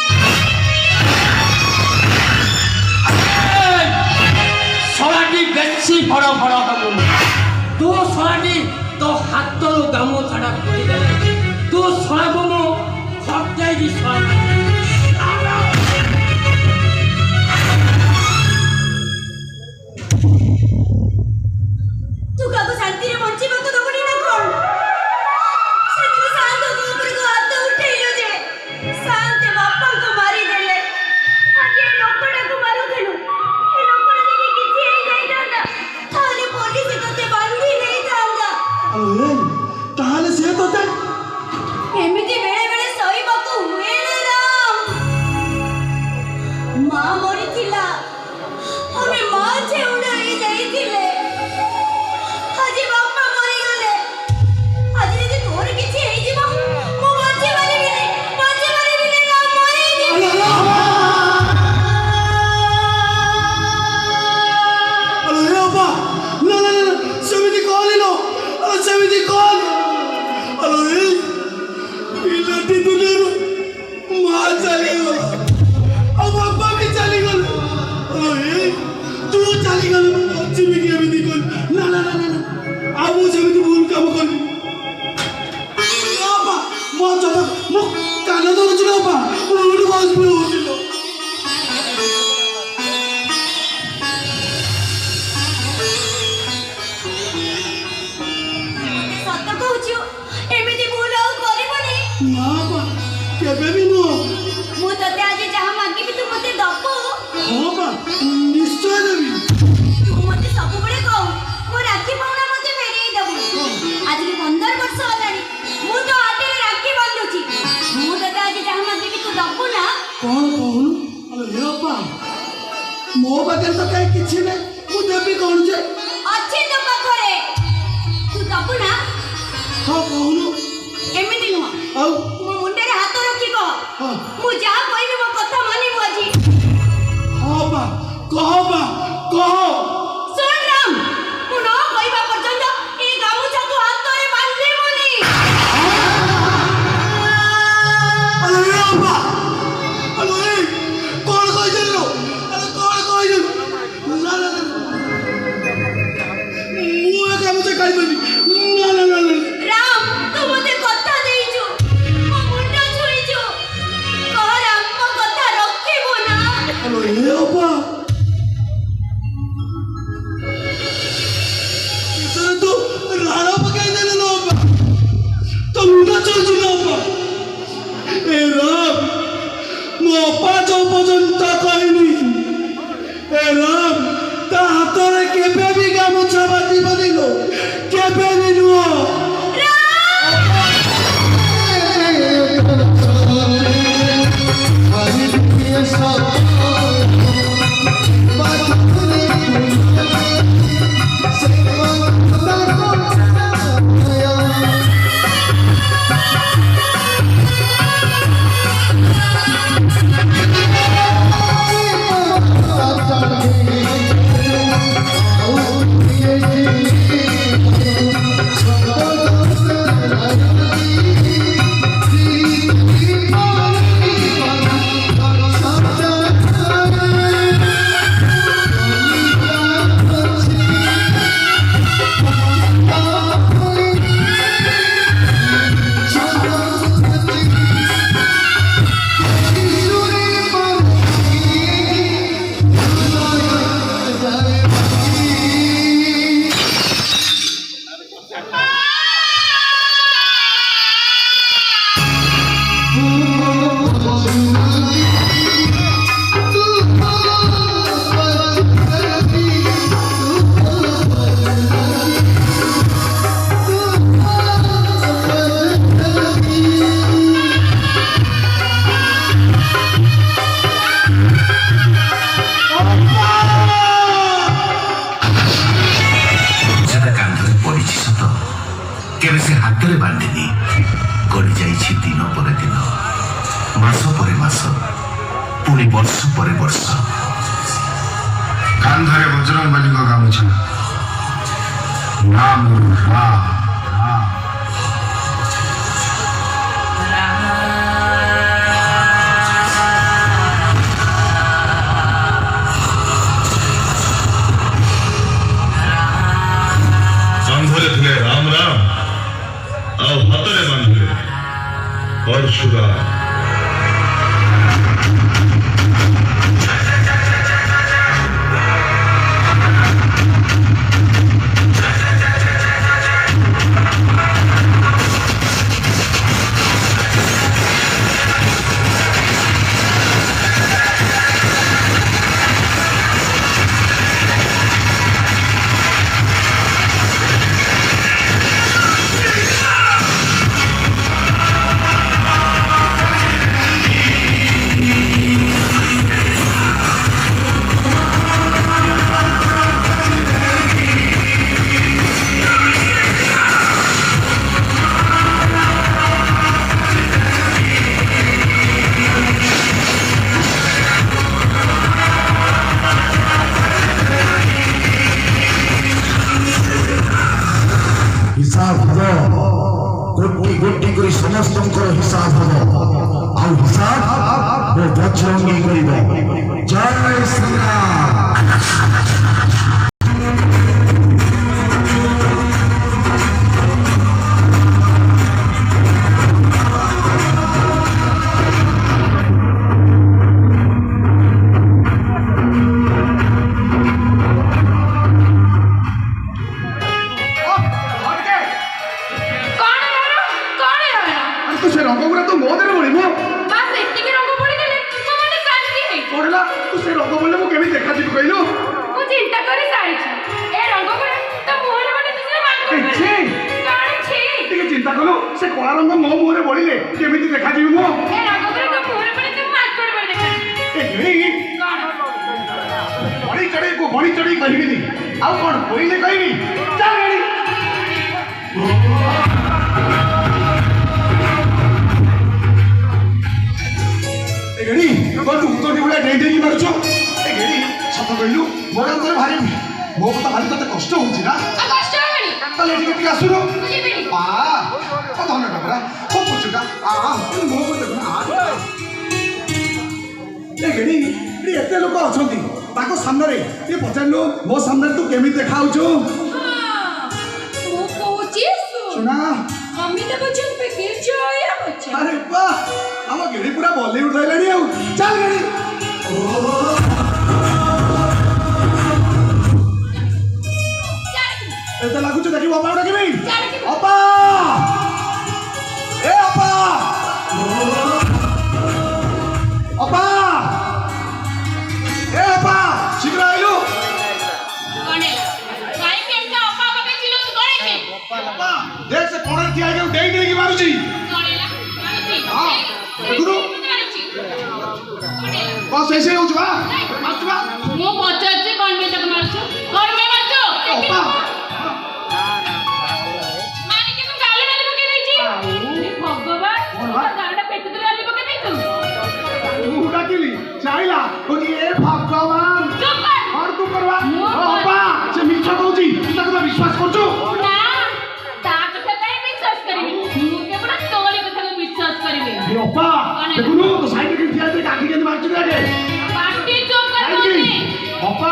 ଶଳାଟି ବେଶୀ ଫଡ଼ ହବୁନି। ତୁ ଶଳାଟି ତୋ ହାତରୁ ଗାମୁଛାଟା ଖୋଲିଦେଲେ ତୁ ଶଳାକୁ ମୁଁ ଖଟେଇକି ଶଳା ତୁ କାହାକୁ ଶାନ୍ତିରେ ବଞ୍ଚିବାକୁ ଦବୁନି ନା କ'ଣ? ସେଦିନ ଶାନ୍ତଙ୍କ ଉପରକୁ ହାତ ଉଠେଇଲୁ ଯେ ଶାନ୍ତେ ବାପାଙ୍କୁ ମାରିଦେଲେ। ଆଜି ଏ ଲୋକଟାକୁ ମାରୁଥିଲୁ। ଏ ଲୋକଟା ଯଦି କିଛି ହେଇଯାଇଥାନ୍ତା ତାହେଲେ ପୋଲିସ ତତେ ବାନ୍ଧି ନେଇଥାନ୍ତା। ତାହେଲେ ସେ ତତେ ଏମିତି ବେଳେ ବେଳେ ସହିବାକୁ ହୁଏ ନା ରାମ। ମା ମରିଥିଲା, ଆମେ ମା ଛେଉଣ୍ଡ ହେଇଯାଇଥିଲେ। ଆଜି ବାପା ମରିଗଲେ। ଆଜି ଯଦି ତୋର କିଛି ହେଇଯିବ ମୁଁ ବଞ୍ଚି ପାରିବିନି ନା ମରିଯିବି। ସେମିତି କହନି ସେମିତି କହନି। ପିଲାଟି ଦୁନିଆରୁ ମା ଚାଲିଗଲା ଆଉ ବାପା ବି ଚାଲିଗଲେ। ତୁ ଚାଲିଗଲେ ମୁଁ ବଞ୍ଚିବି କେମିତି କଲି? ନା ଆଉ ମୁଁ ସେମିତି ଭୁଲ କାମ କରିବି। ମୁଁ କାନ ଧରୁଛି ନା ବାପା ହଉଛି। ସତ କହୁଛୁ ଏମିତି ଭୁଲ ଆଉ କରିବୁନି। ନା ବାପା କେବେ ବି ନୁହଁ। ମୁଁ ତତେ ଆଜି ଯାହା ମାଗିବି ତୁ ମତେ ଦବୁ। ହଁ ବାପା ନିଶ୍ଚୟ ଦେବି। ତୁ ମତେ ସବୁବେଳେ କହୁ ମୋ ରାକ୍ଷୀ ପାଉଣା ମତେ ଫେରେଇ ଦବୁ। ଆଜିକି 15 ବର୍ଷ ହେଲାଣି ମୁଁ ତ ହାତରେ ରାକ୍ଷୀ ବାନ୍ଧୁଛି। ମୁଁ ତତେ ଆଜି ଯାହା ମାଗିବି ତୁ ଦବୁ ନା? କ'ଣ କହୁନୁ? ବାପା ମୋ ପାଖରେ ତ କାହିଁ କିଛି ନାହିଁ, ମୁଁ ଦେବି କ'ଣ ଯେ? ଅଛି ତୋ ପାଖରେ, ତୁ ଦବୁ ନା? ହଁ କହୁନୁ। ଏମିତି ନୁହଁ, ଆଉ ମୋ ମୁଣ୍ଡରେ ହାତ ରଖି କହ। ହଁ ମୁଁ ଯାହା କହିବି ମୋ କଥା ମାନିବୁ ଆଜି। ହଁ ବା କହ ବା କହ। ଶୁଣ ରାମ, ମୁଁ ନ କହିବା ପର୍ଯ୍ୟନ୍ତ ଏ ଗାମୁଛାକୁ ହାତରେ ବାନ୍ଧିବୁନି। ବାପା କ'ଣ କହିଦେଲୁ? କ'ଣ କହିଦେଲୁ? ହାତରେ କେବେ ବି ଗାମୁଛା ବାନ୍ଧିବନି ଲୋ, କେବେ ବି ନୁହଁ। केवे से हाथ में बांधिनी गड़ी जाइछि दिन पर दिन मास पर मास पुणी वर्ष पर वर्ष कांधरे बजरंग बली गामुछा नाम राम कांधरे थे राम राम ଆଉ ହାତରେ ବାନ୍ଧିଲେ ପରଶୁରାମ। हिसाब हम गोटी गोटी कर समस्त हिसाब हम आ हिसाब वो बजरंगी कर। जय श्री राम। ସେ ରଙ୍ଗଗୁରା ତ ମୋ ଦେହରେ ବୋଳିବ। ବାସ୍ ଏତିକି ରଙ୍ଗ ପଡ଼ିଗଲେ ମୋ ମନ ଶାନ୍ତି ହେଇଯିବ। ପଡ଼ିଲା ତୁ ସେ ରଙ୍ଗ ବୋଳିଲେ ମୁଁ କେମିତି ଦେଖାଯିବି କହିଲୁ? ମୁଁ ଚିନ୍ତା କରି ସାରିଛି ଏ ରଙ୍ଗଗୁରା ତ ମୁହଁରେ ଗୋଟେ ଦିଶିଲେ ଛି! କାଣିଛି ଟିକେ ଚିନ୍ତା କଲୁ ସେ କଳା ରଙ୍ଗ ମୋ ମୁହଁରେ ବୋଳିଲେ କେମିତି ଦେଖାଯିବି ମୁଁ? ଏ ରଙ୍ଗଗୁରା ତ ମୁହଁରେ ପଡି ତୁ ମାର୍କେଟ ପଡି ଦେଖା ବଢି ଚଢେଇ କହିବିନି ଆଉ କଣ ବୋଳିଲେ କହିବି। ଚାଲ ଗାଡି ଗେଡି ତୁ ଉତ୍ତର ଭଳିଆ ଡେଇ ଡେଇକି ମାରୁଛ। ଏ ଗେଡି ସତ କହିଲୁ ମୋର ଅନ୍ତର ଭାରି ମୋ କଥା ଭାରି ତତେ କଷ୍ଟ ହଉଛି ନା? କଷ୍ଟ ହବନି ତାହେଲେ ଏଠିକି ଟିକେ ଆସୁନୁ। ମୁଁ ଯିବିନି। ଧନ୍ୟବାଦ ପରା ମୋ ପୁଚୁକା ମୋ ଏ ଗେଡି ଏଠି ଏତେ ଲୋକ ଅଛନ୍ତି ତାଙ୍କ ସାମ୍ନାରେ ଟିକେ ପଚାରିଲୁ ମୋ ସାମ୍ନାରେ ତୁ କେମିତି ଦେଖାଉଛୁ? ମୁଁ କହୁଛି ଶୁଣା ଅମିତାଭ ବଚ୍ଚନ पे गिर जाया बच्चा। अरे वाह ଆମ ଗେଡି ପୁରା ବଲିଉଡ ରହିଲାଣି ଆଉ। ଚାଲ ଗେଡି ଏତେ ଲାଗୁଛୁ ଦେଖିବୁ ଅପା ଡାକିବି। ଅପା ଏ ଅପା ଅପା ଏ ଅପା ଶୀଘ୍ର ଆଇଲୁ। କଣ ଜାଣିଛି ହଁ ଦେଖୁନୁ କଣ ସେଇ ସେଇ ହଉଛୁ ବା ମାରୁଛୁ ବା ମୁଁ ପଚାରୁଛି କଣ ପାଇଁ ତାକୁ ମାରୁଛୁ କଣ ପାଇଁ ମାରୁଛୁ ଅପା ମାରିକି ମୁଁ ଗାଲ ଡାଲି ପକେଇ ଦେଇଛି ଭଗବାନ ଗାଲଟା ପେଟ ଧରି ଡାଲି ପକେଇ ଦେଇଛୁ ମୁଁ ଡାକିଲି ଚାଇଲା କହୁଛି ଏ ଭଗବାନ ଚୁପ କର କଣ ତୁ କରବା ମୁଁ ଅପା ସେ ମିଛ କହୁଛି ତୁ ତାକୁ ତ ବିଶ୍ୱାସ କରୁଛୁ ନା ତା କଥା କାଇଁ ବିଶ୍ୱାସ କରିବି ମୁଁ କେବଳ ତୋରି କଥାକୁ ବିଶ୍ୱାସ କରିବି ଏ ଅପା ଦେଖୁନୁ ତୋ ସାଇଡରେ ଠିଆ ହେଇକି ଆଖି କେମିତି ମାରୁଛୁ ଆଗେ ପାଟି ଚୁପ କର କହୁଛି ଅପା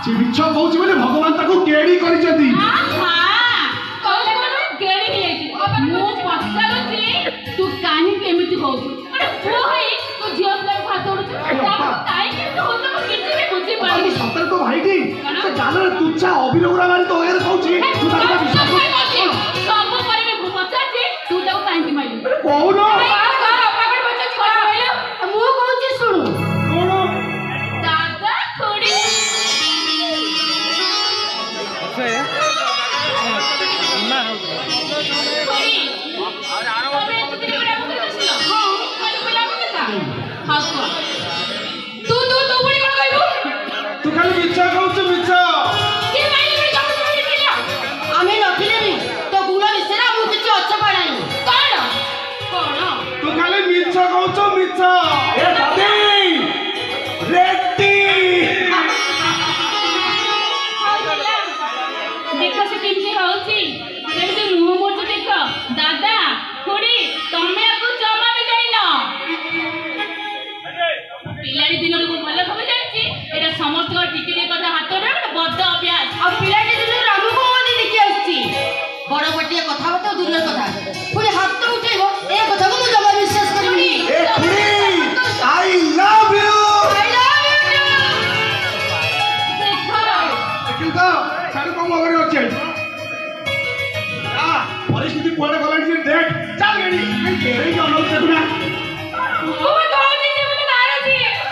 ସେ ମିଛ କହୁଛି ବୋଲି ଭଗବାନ ତାକୁ କେଡି କରିଛନ୍ତି ଆହା କହିଲେ କଣ ଗେଳି ହେଇଯାଇଛି ମୁଁ ପଚାରୁଛି ତୁ କାହିଁକି ଏମିତି କହୁଛୁ ଗୋଟେ ପୁଅ ହେଇ ତୁ ଝିଅ ପିଲାକୁ ହାତ ଉଡୁଛୁ କାହିଁକି ଏମିତି ହଉଛୁ ମୁଁ କିଛି ବି ବୁଝିପାରୁନି ସତରେ ତୋ ଭାଇଟି ସେ ଗାଲରେ ତୁଚ୍ଛା ଅଭିନଗୁରା ମାରି ତୋ ଆଗରେ କହୁଛି ତୁ ତାକୁ ତ ବିଶ୍ୱାସ କରୁଛୁ ସବୁ ପରେ ବି ମୁଁ ପଚାରୁଛି ତୁ ତାକୁ କାହିଁକି ମାରିଲୁ କହୁନ ମୁଁ କହୁଛି ଶୁଣୁ କଣ ଦାଦା ଖୁଡି ଖୁଡି ତମେ ଏମିତି ବିଡ଼ା ପକେଇ ବସିଲ ଖାଲି ବିଡ଼ା ପକେଇଲା ହଁ କୁହ ତୁ ପୁଣି କଣ କହିବୁ ତୁ ଖାଲି ମିଛ କହୁଛୁ ମିଛ କିଏ ମାଇଲେ ଜବରଦସ୍ତି କହିଲା ଆମେ ନଥିଲେ ବି ତୋ ଗୁଣ ବିଷୟରେ ଆମକୁ କିଛି ଅଛ ପଡ଼ାନି କଣ ତୁ ଖାଲି ମିଛ କହୁଛୁ ମିଛ ଏ ଦାଦି ରେଡ୍ଡି ଦେଖ ସେ କେମିତି ହଉଛି କେମିତି ମୁହଁ ମୋଚୁ ଦେଖ ଦାଦା ଖୁଡି ତମେ ଆକୁ ଜମା ବି ଯାଇନ ପିଲାଟି ଦିନରୁ ମୁଁ ଭଲ ଖବର ଜାଣିଛି ଏଇଟା ସମସ୍ତଙ୍କ ଟିକେ ଟିକେ କଥା ହାତରେ ଗୋଟେ ବଡ ଅଭ୍ୟାସ ଆଉ ପିଲାଟି ଦିନରୁ ଆମକୁ ମଧ୍ୟ ଦେଖି ଆସିଛି ବଡ ପଟିଆ କଥାବାର୍ତ୍ତା ଦୂରର କଥା ପୁଣି ହାତ ଉଠେଇବ ଏ କଥାକୁ ମୁଁ ଜମା ବିଶ୍ୱାସ କରିବିନି ଏ ଖୁଡ଼ି ଆଇ ଲଭ୍ ୟୁ ଦେଖିଲୁ ତ ସାଡୁ କମ ଘରେ ଅଛି ପରିସ୍ଥିତି କୁଆଡେ ଗଲାଣି ସେ ଦେଖ ଚାଲ ଗାଡି କେହି ଅନଉଛି ଦେଖୁନା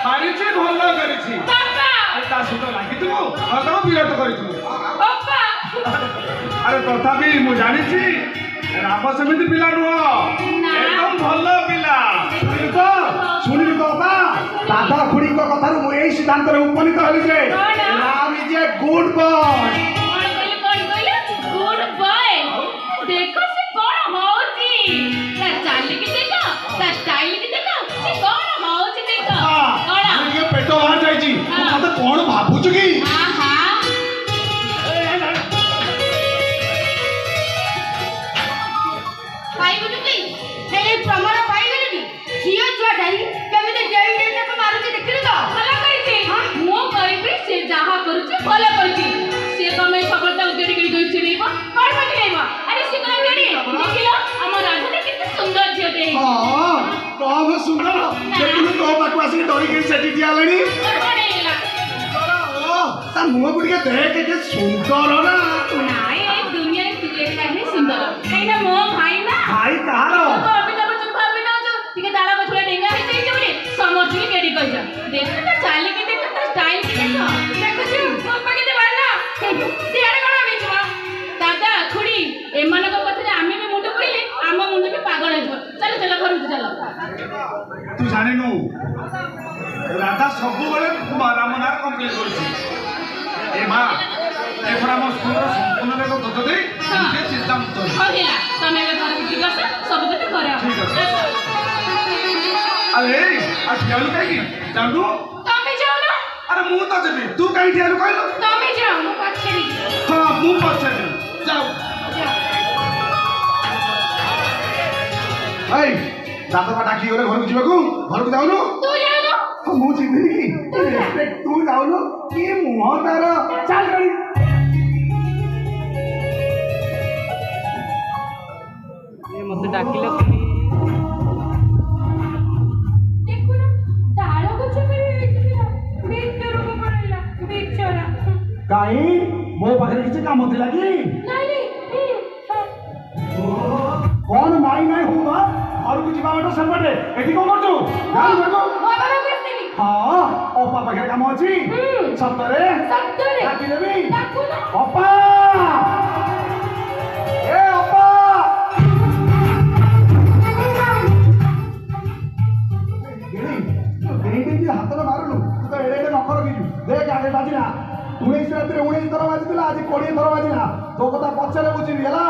ମାରିଛି ଭଲ କରିଛି ଆରେ ତା ସହିତ ଲାଗିଥିବୁ ଆଉ ତାକୁ ବିରତ କରିଥିବୁ ଆରେ ତଥାପି ମୁଁ ଜାଣିଛି ରାମ ସେମିତି ପିଲା ନୁହଁ ଏକଦମ ଭଲ ପିଲା ଶୁଣିଲୁ ତ ଅପା ଦାଦା ଖୁଡିଙ୍କ କଥାରୁ ମୁଁ ଏଇ ସିଦ୍ଧାନ୍ତରେ ଉପନୀତ ହେଲି ଯେ Ram is a good boy देखो से कौन होची ता चालिकी देखो ता स्टाइल की देखो से कौन होची देखो कौन ये पेट बाहर जाइছি मते कोन भाबुछु की हां हां भाई बुटुकी हे प्रमाण पाई गेली झियो छुआ ठाई केमिते जेई जेई को मारुची देखिलु तो भला कहिছি मो कहबी से जहा करूची भला करची से कमे सफलता उगेडी गेडी गई छिनीबा कोन पटी गईबा अरे से कोन गेडी देखिलो हमर राधा कितने सुंदर झियोटे हां कम सुंदर देखिलु तो पाकु आसी डरी के सेठी दियालणी कोणेला ओ ता मुह गुडी के देख के सुंदर ना नाई ए दुनिया में तुझे काहे सुंदर कहिना मो भाई ना भाई कहारो तो अमिताभ बच्चन भाभी ना जो ठीक दाला बछड़ा डेंगा है सही बोले समझ के गेडी कह जा देख तो चाली के देख तो स्टाइल के देखो छी पापा के मारना सियाड़े कोन बिचवा दादा खुड़ी एमान को कथा आमे भी मुंड पइले आम मुंड भी पागल हो चलो चलो घर चलो तू जानिनु राधा सब बेले राम नार कंप्लेन करछि ए मां एफरा म स्कूल रो संपूर्ण रे दत दे के चिंता मुक्त होइला तमे घर की गस सब कथा करे ठीक है अरे आ ठियालु काई जानू तमे जाओ ना अरे मु तो जेबी तू काई ठियालु कहलो तमे जाओ मु पछरी हां मु पछरी जाओ भाई दादा का डाकी गले घर को जीवाकू घर को जाउनु तू जाओ ना मु जीबी की तू जाउनु की मुह तार चल गाड़ी ये मते डाकिले देखो ना तालो कुछ भी भीतर को पड़ला बेचारा काई मो पाखरे किछ काम होती लागी नहीं कौन माई नहीं हुआ और कुछ बाबा सरपटे एठी को करजो जान देखो बाबा करते हां ओपा पाखरे काम अछि सत्तरे डाकी देबी डाकू ना ओपा ए ओपा ଉଣେଇଶ ରାତିରେ 19 ଥର ବାଜିଥିଲା ଆଜି 20 ଥର ବାଜିଲା ତୋ କଥା ପଛରେ ବୁଝିବି ହେଲା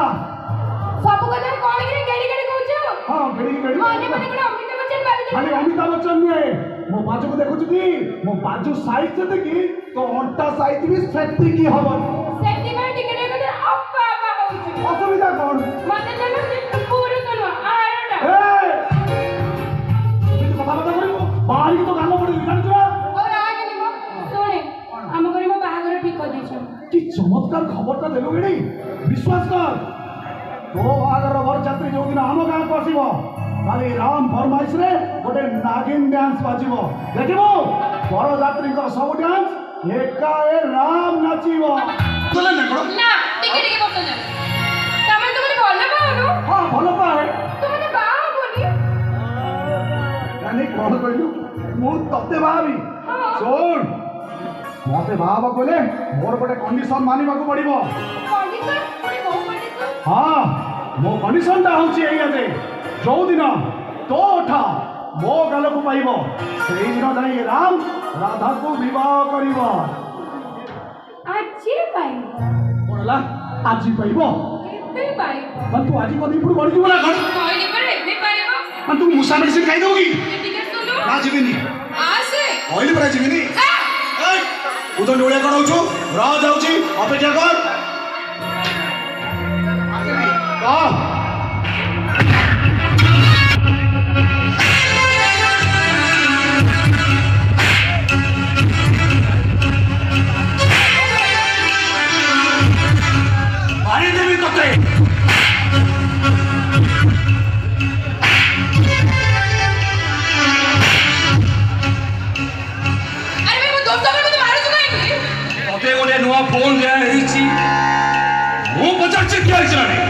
ସବୁ କଥା କଣ କି ଗେଡି ଗେଡି କହୁଛ ହଁ ଗେଡି ଗେଡି ମନେ ମନେ କଣ ଅମିତାଭ ବଚ୍ଚନ ଭାବିଛ ଖାଲି ଅମିତାଭ ବଚ୍ଚନ ନୁହେଁ ମୋ ବାଜୁକୁ ଦେଖୁଛୁ କି ମୋ ବାଜୁ ସାଇଜ ଯେତିକି ତୋ ଅଣ୍ଟା ସାଇଜ ବି ସେତିକି ହବନି ସେଥିପାଇଁ ଟିକେ ଟିକେ କଥା ଅପା ଅପା ହଉଛି ଅସୁବିଧା କଣ ମତେ ଜଣ ପୁରୁଷ ନୁହଁ ଆରଟା ଏମିତି କଥାବାର୍ତ୍ତା କରିବୁ ବାହାରିକି ତ ଗାଲ ପଡିବି ଜାଣିଛୁ ନା ଆଉ ରାଗନି ମୋ ଶୁଣେ ଆମ ଘରେ ମୋ ବାହାଘର ଠିକ କରିଦେଇଛନ୍ତି କି ଚମତ୍କାର ଖବରଟା ଦେଲୁ ଗିଣି ବିଶ୍ୱାସ କର ତୋ ବାହାଘର ବରଯାତ୍ରୀ ଯୋଉଦିନ ଆମ ଗାଁକୁ ଆସିବ କାଲି ରାମ ଫରମାଇଶରେ ଗୋଟେ ନାଗିନ ଡ୍ୟାନ୍ସ ବାଜିବ ଦେଖିବୁ ବରଯାତ୍ରୀଙ୍କର ସବୁ ଡ୍ୟାନ୍ସ ଏକାଏ ରାମ ନାଚିବ ନା ଟିକେ ଟିକେ ବସ ଯା ତମେ ତ ମତେ ଭଲ ପାଉନୁ ହଁ ଭଲ ପାଏ ତୁ ମତେ ବାହା ହବୁନି ଜାନି କଣ କହିଲୁ ମୁଁ ତତେ ବାହାବି ଶୁଣ ମତେ ବାହାବ କହିଲେ ମୋର ଗୋଟେ କଣ୍ଡିସନ ମାନିବାକୁ ପଡିବ କଣ୍ଡିସନ ପୁଣି କୋଉ କଣ୍ଡିସନ ହଁ ମୋ କଣ୍ଡିସନଟା ହଉଛି ଏଇଆ ଯେ ଯୋଉଦିନ ତୋ ଓଠ ମୋ ଗାଲକୁ ପାଇବ ସେଇଦିନ ଯାଇ ରାମ ରାଧାକୁ ବିବାହ କରିବ ଆଜି ପାଇବ କଣ ହେଲା ଆଜି ପାଇବ ଏବେ ପାଇବ ତୁ ଆଜି କଦି ପୁଣି ବଢିଯିବ ନା କଣ କହିଲି ପରେ ଏବେ ପାଇବ ତୁ ମୂଷା ମେଡିସିନ ଖାଇଦେବୁ କି ଟିକେ ଶୁଣୁ ନା ଯିବିନି ଆସେ କହିଲି ପରା ଯିବିନି ତୁ ତ ଡୋଳିଆ କଣ ହଉଛୁ ରହ ଯାଉଛି ଅପେକ୍ଷା କର ମାରିଦେବି ତତେ ଆରେ ଭାଇ ମୁଁ ଦୋସ୍ତ ଭାଇ ମତେ ମାରୁଛୁ କାହିଁକି ତତେ ଗୋଟେ ନୂଆ ଫୋନ ଦିଆହେଇଛି ମୁଁ ପଚାରୁଛି କିଏ ହେଇଛି ନା ନାହିଁ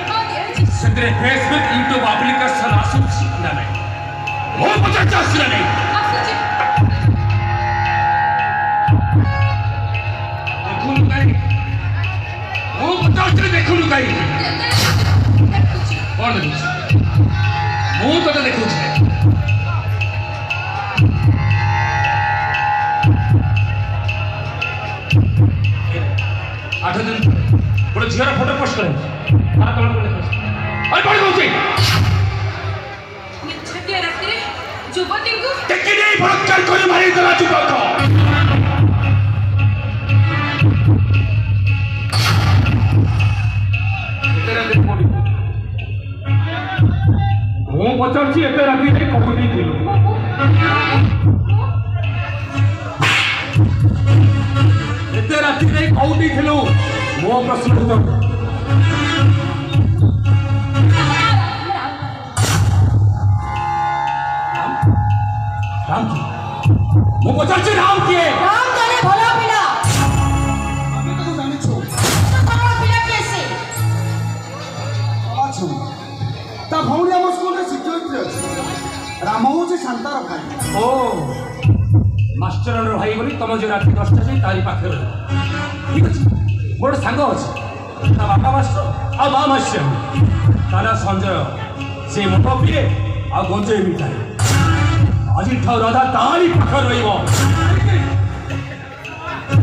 ହଁ ଦିଆହେଇଛି ସେଥିରେ ଫେସବୁକ୍ ୟୁଟ୍ୟୁବ ଆପ୍ଲିକେସନ ଆସୁଛି ନା ନାହିଁ ମୁଁ ପଚାରୁଛି ଆସୁଛି ନା ନାହିଁ ଆସୁଛି ଦେଖୁନୁ କାହିଁକି ମୁଁ ପଚାରୁଛି ଦେଖୁନୁ କାହିଁକି ଦେଖୁଛି କଣ ଦେଖୁଛି ମୁଁ ତତେ ଦେଖୁଛି 8 दिन ଗୋଟେ ଝିଅର ଫଟୋ ପୋଷ୍ଟ କରେ ତାର ତଳ ତଳେ ଲେଖା ଅଛି କଣ କହୁଛି ନିଛାଟିଆ ରାତିରେ ଯୁବତୀଙ୍କୁ ଟେକି ନେଇ ବଳାତ୍କାର କରି ମାରିଦେଲା ଯୁବକ ମୁଁ ପଚାରୁଛି ଏତେ ରାତିରେ କୋଉଠି ଥିଲୁ ଏତେ ରାତିରେ କୋଉଠି ଥିଲୁ ମୋ ପ୍ରଶ୍ନ ଉତ୍ତର राम की ମୁଁ ପଚାରୁଛି ରାମ କିଏ রাম জানে ভোলা পিলা ଆମେ ତାକୁ ଜାଣିଛୁ বড় পিলা কেসে ଅଛୁ ତା ଭଉଣୀ ଆମ ସ୍କୁଲରେ ଶିକ୍ଷୟିତ୍ରୀ ଅଛି ରାମ ହଉଛି ଶାନ୍ତାର ଭାଇ ଓ ମାଷ୍ଟରର ଭାଇ ବୋଲି ତମ ଯୋଉ ରାତି 10ଟା ଯାଇ ତାରି ପାଖରେ ରହିବ ଠିକ ଅଛି ମୋର ଗୋଟେ ସାଙ୍ଗ ଅଛି ତା ବାପା ମାଷ୍ଟର ଆଉ ମା ମାଷ୍ଟର ତା ନାଁ ସଞ୍ଜୟ ସେ ମୋଟ ପିଏ ଆଉ ଗଞ୍ଜେଇ ବିକାଏ ଆଜିଠାରୁ ରାଧା ତାରି ପାଖରେ ରହିବ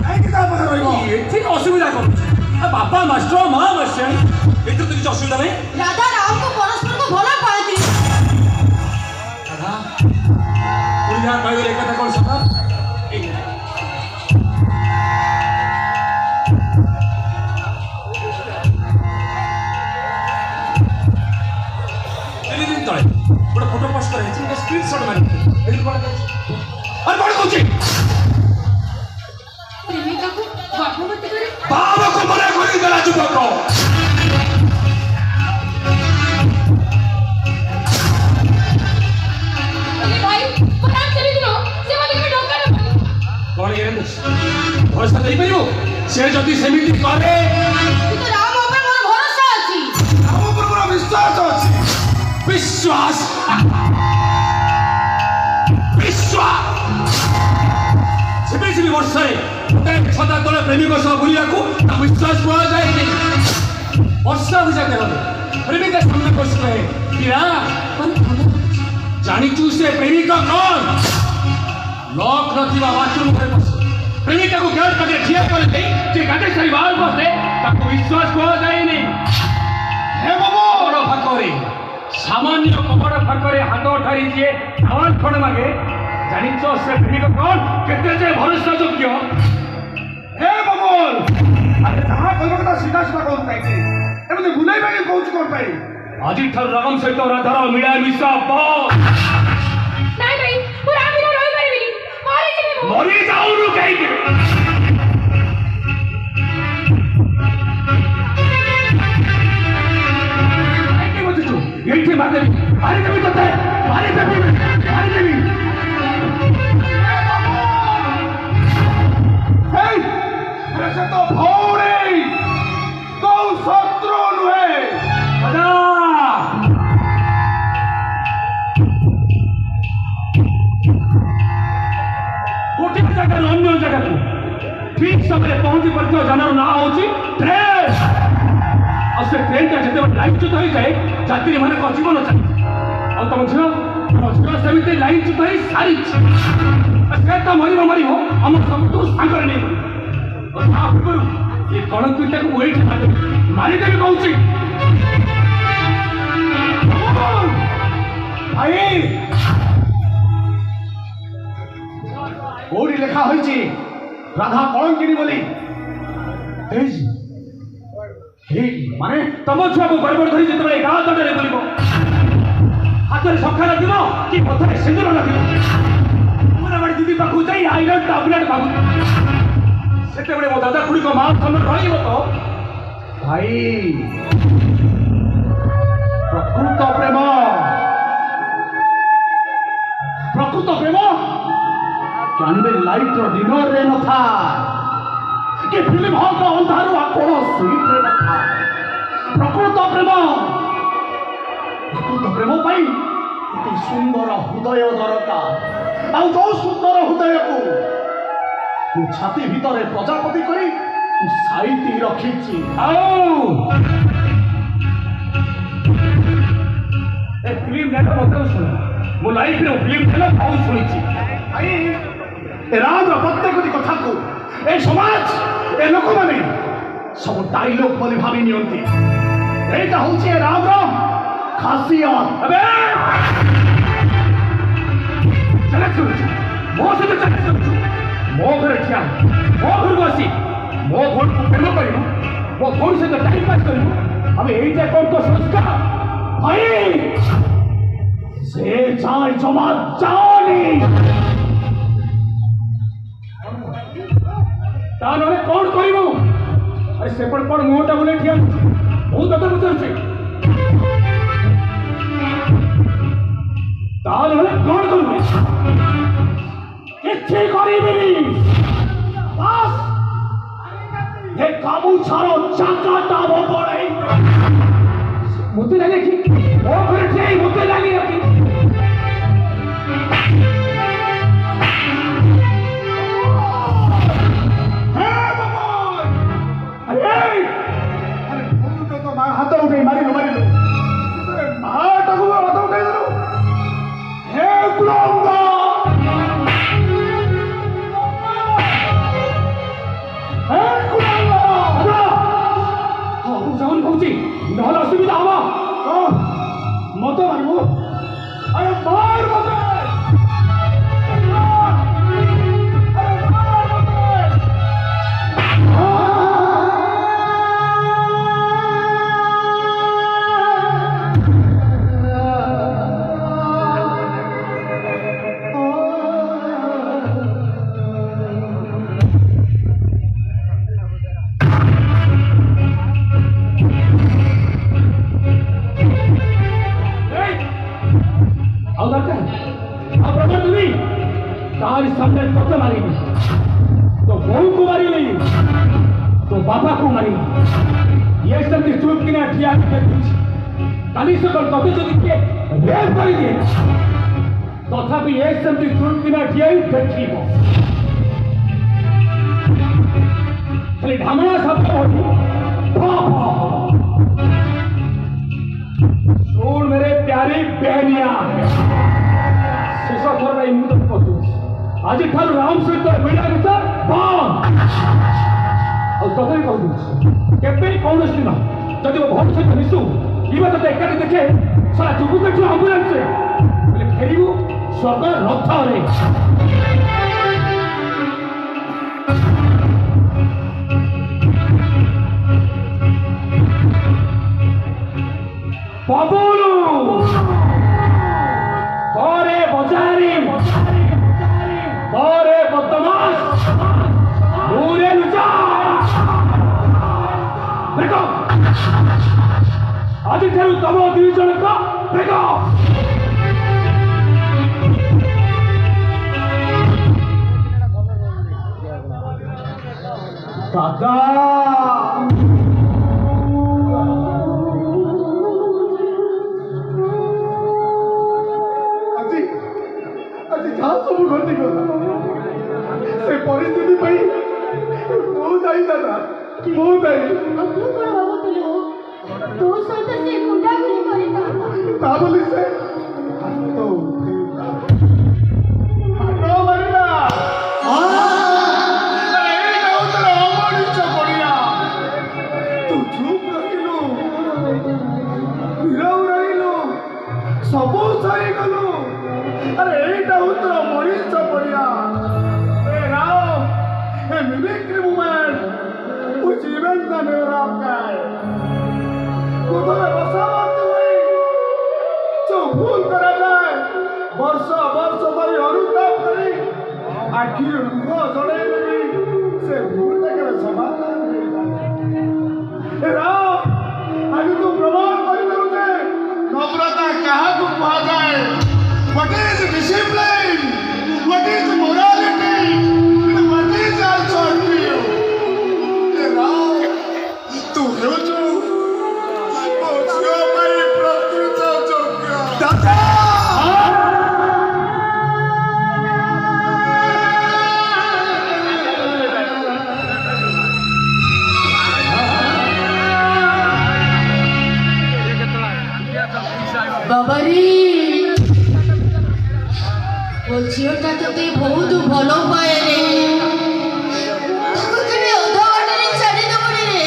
କାହିଁକି ତା ପାଖରେ ରହିବ ଏଠି ଅସୁବିଧା କଣ ବାପା ମାଷ୍ଟର ମା ମାଷ୍ଟର ଏଥିରେ ତ କିଛି ଅସୁବିଧା ନାହିଁ রাধা রামকে পরস্পরকে ভোলা পাইতি রাধা তুই যা কইলে এই কথা কোন সতা এই দিন তଳେ ଗୋଟେ ଫଟୋ ପୋଷ୍ଟ କରାଯାଇଛି ଗୋଟେ ସ୍କ୍ରିନଶଟ ମାରିକି ଏଠି କଣ ଅଛି ଆରେ କଣ କହୁଛି প্রেমিকাকে গর্ভবতী করে ବାବାକୁ ମନେ କରିଦେଲା ଯୁବକ আরে ভাই কোথাও চলে দিল সে মানে কি ঢোকা না କଣ ଇଏ ଭରସା ଦେଇପାରିବୁ ସେ ଯଦି ସେମିତି କରେ কিন্তু রাম উপরে মোর ভরসা আছে ଆମ ଉପରେ ମୋର ବିଶ୍ୱାସ ଅଛି ବିଶ୍ୱାସ ବିଶ୍ୱାସ ଝିପି ଝିପି ବର୍ଷାରେ ଗୋଟେ ଛତା ତଳେ ପ୍ରେମିକ ସହ ବୁଲିବାକୁ ତା ବିଶ୍ୱାସ କୁହାଯାଏନି ବର୍ଷା ହୋଇଯାଏ ଦେହରେ ପ୍ରେମିକ ସାମ୍ନା କରୁଥିଲେ କିରା ଜାଣିଛୁ ସେ ପ୍ରେମିକ କଣ ଲକ୍ ନଥିବା ବାଥରୁମ୍ ଘରେ ବସେ प्रेमिका को गेट पाखे ठिया करते जे गाड़ी सारी बाहर बसले ताको विश्वास करा जाएनी हे बाबू बड़ फाकरे सामान्य कपड़ फाकरे हाथ उठाई दिए आवाज खड़ मागे জানিছ সে প্রেমিকা কোন কেতে যে ভরসা যোগ্য हे बाबू अरे जहाँ कहबो কথা सीधा सीधा कहू ताइके एमते भुलाई बागे कहू कोन पाई আজি ঠার রাগম সহিত রাধার মিলা মিশা বস ନାଇଁ ଭାଇ ମୁଁ ରାବିନା ରହିପାରିବିନି ମରିଯିବି ମୁଁ মরি যাওরু কাইকে কাইকে বলছো এইটি মারদেবি মারি দেবি তোতে মারি দেবি हे अरे से तो भौरे तो शत्रु नुहे দাদা গোটে জায়গার অন্য জায়গাକୁ ঠিক সমୟରେ ପହଞ୍ଚି ପାରୁଥିବା ଯାନର ନାଁ ହେଉଛି ଟ୍ରେନ୍ ଆଉ ସେ ଟ୍ରେନ୍ଟା ଯେତେବେଳେ ଲାଇନ୍ଚ୍ୟୁତ ହୋଇଯାଏ ଯାତ୍ରୀମାନଙ୍କ ଜୀବନ ଚାଲେ ଆଉ ତମ ଝିଅ ସେମିତି ଲାଇନ୍ଚ୍ୟୁତ ହେଇ ସାରିଛି ସେ ତ ମରିବ ଆମ ସବୁଠୁ ସାଙ୍ଗରେ ନେଇ ଆଉ ତା ପୂର୍ବରୁ ଏ କଳଙ୍କିଟାକୁ ମୁଁ ଏଇଠି ମାରିଦେବି କହୁଛି भाई कोडी लेखा होईची राधा कलंकिनी बोली ମାନେ ତମ ଛୁଆକୁ ଗଡ଼ବଡ଼ ଧରି ଯେତେବେଳେ ଗାଁ ଦାଣ୍ଡରେ ବୁଲିବ ହାତରେ ଶଙ୍ଖା ଲାଗିବ କି ପଥରେ ସିନ୍ଦୁର ଲାଗିବ ଅଙ୍ଗନବାଡ଼ି ଦିଦି ପାଖକୁ ଯାଇ ଆଇରନ୍ ଟାବଲେଟ୍ ମାଗୁଛି ସେତେବେଳେ ମୋ ଦାଦା ଖୁଡ଼ିଙ୍କ ମା ସାମନେ ରହିବ ତ भाई प्रकृत प्रेम कैंडल लाइट डिनर रे न था कि फिल्म हॉल का अंधारू कोण सीट रे न था प्रकृत प्रेम पाई एते सुंदर हृदय दरकार आ जो सुंदर हृदय को तू छाती भीतर प्रजापति करी तू साइती रखीची ଆଉ ଏ ଫିଲ୍ମ ନାଟ ମୋତେ ଶୁଣ ମୋ ଲାଇଫରେ ଫିଲ୍ମ ହେଲା ବହୁତ ଶୁଣିଛି भाई ए राम प्रत्येक कथा को ए समाज ए लोक माने सब डायलॉग बोली भावी नियंती एटा होची ए राम खासियत अबे चला शुरू ମୋ ସହିତ ଚାକିରି କରୁଛୁ ମୋ ଘରେ ଠିଆ ମୋ ଘରକୁ ଆସି ମୋ ଭଉଣୀକୁ ପ୍ରେମ କରିବୁ ମୋ ଭଉଣୀ ସହିତ ଟାଇମ୍ ପାସ୍ କରିବୁ ଆମେ ଏଇଟା କ'ଣ ତ ସଂସ୍କାର भाई से जाय जमा जानी ତା ନହେଲେ କ'ଣ କରିବୁ ଆରେ ସେପଟେ କ'ଣ ମୁହଁଟା ବୁଲେଇ ଠିଆ ମୁଁ ତତେ ପଚାରୁଛି ତା ନହେଲେ କ'ଣ କରିବୁ किछि करिबिनी बस ए गामुछार चाकाटा बबड़ै ମୋତେ ଲାଗେ କି ମୋ ଘରେ ଠିଆ ହେଇ ମୋତେ ଲାଗେ କି हाथ उठे मारिलु हाथ उठे हे कुलंगा हे कुलंगा ଯାଉନି କହୁଛି ନହେଲେ ଅସୁବିଧା ହବ मत मारू अरे मार मत तारी सामने तोते मारेगी तो बहू को मारेगी तो बापा को मारेगी ये सब चुप किना ठिया के कुछ काली से कल तोते जो दिखे रेप कर दिए तथापि ये सब चुप किना ठिया ही देखिबो खाली ढामणा सब होती सुन मेरे प्यारी बहनिया शेष थर में मुझे पहुंचुଛି ଆଜିଠାରୁ ରାମ ସହିତ ମିଳାମିଶା ବନ୍ଦ। ଆଉ ତତେ ବି କହିଦେଉଛି କେବେ କୌଣସି ଦିନ ଯଦି ମୋ ଭଉଣୀ ସହିତ ମିଶୁ ଇଏ ତତେ ଏକାଠି ଦେଖେ ସାରା ଚୁପୁ ଦେଖୁ ଆମ୍ବୁଲାନ୍ସରେ ବୋଲେ ଫେରିବୁ ସ୍ୱର୍ଗ ରଥରେ। বাবুলু পরে বজারে পরে বদমাস দূরে লুচা দেখো আଜିଠାରୁ ତମ ଦୁଇ ଜଣଙ୍କ ବେଗ। ଦାଦା ଆଜି ଯାହା ସବୁ ଘଟିଗଲା ସେ ପରିସ୍ଥିତି ପାଇଁ ମୁଁ ଦାୟୀ ଦାଦା, ମୁଁ ଦାୟୀ। ତୁ କଣ ଭାବୁଥିଲୁ ତୋ ସହିତ ସେ ଗୁଣ୍ଡାଗୁଣ୍ଡି କରିଥାନ୍ତା? ତା ବୋଲି ସେ ହାତ ମାରିଲା। ଏଇଟା ହଉଥିଲା ଅମଣିଷ ପଡ଼ିଆ। ତୁ ଚୁପ୍ ରହିଲୁ, ନିରବ ରହିଲୁ, ସବୁ ସହିଗଲୁ। अरे एटा होता मरीज पड़िया। ए राव ए मिमिक्री मूवमेंट कुछ इवेंट का मेरा आपका है। तू तो मैं बसा मारते हुए जो भूल करा जाए वर्ष वर्ष धरी अनुताप करी आखिर लुह जड़े लगी से भूल तक समाधान नहीं जाए। ए राव आज तू प्रमाण कर दो जे नम्रता कहाँ को पा जाए। What is discipline? What is morality? And what is also you? तू हो जो भाई प्रकृत योग्य दादा। ବାବାରେ ଓ ଝିଅଟା ତତେ ବହୁତ ଭଲ ପାଏ ରେ। ତାକୁ କେବେ ଅଧା ବାଟରେ ଛାଡ଼ିଦେବୁନି ରେ।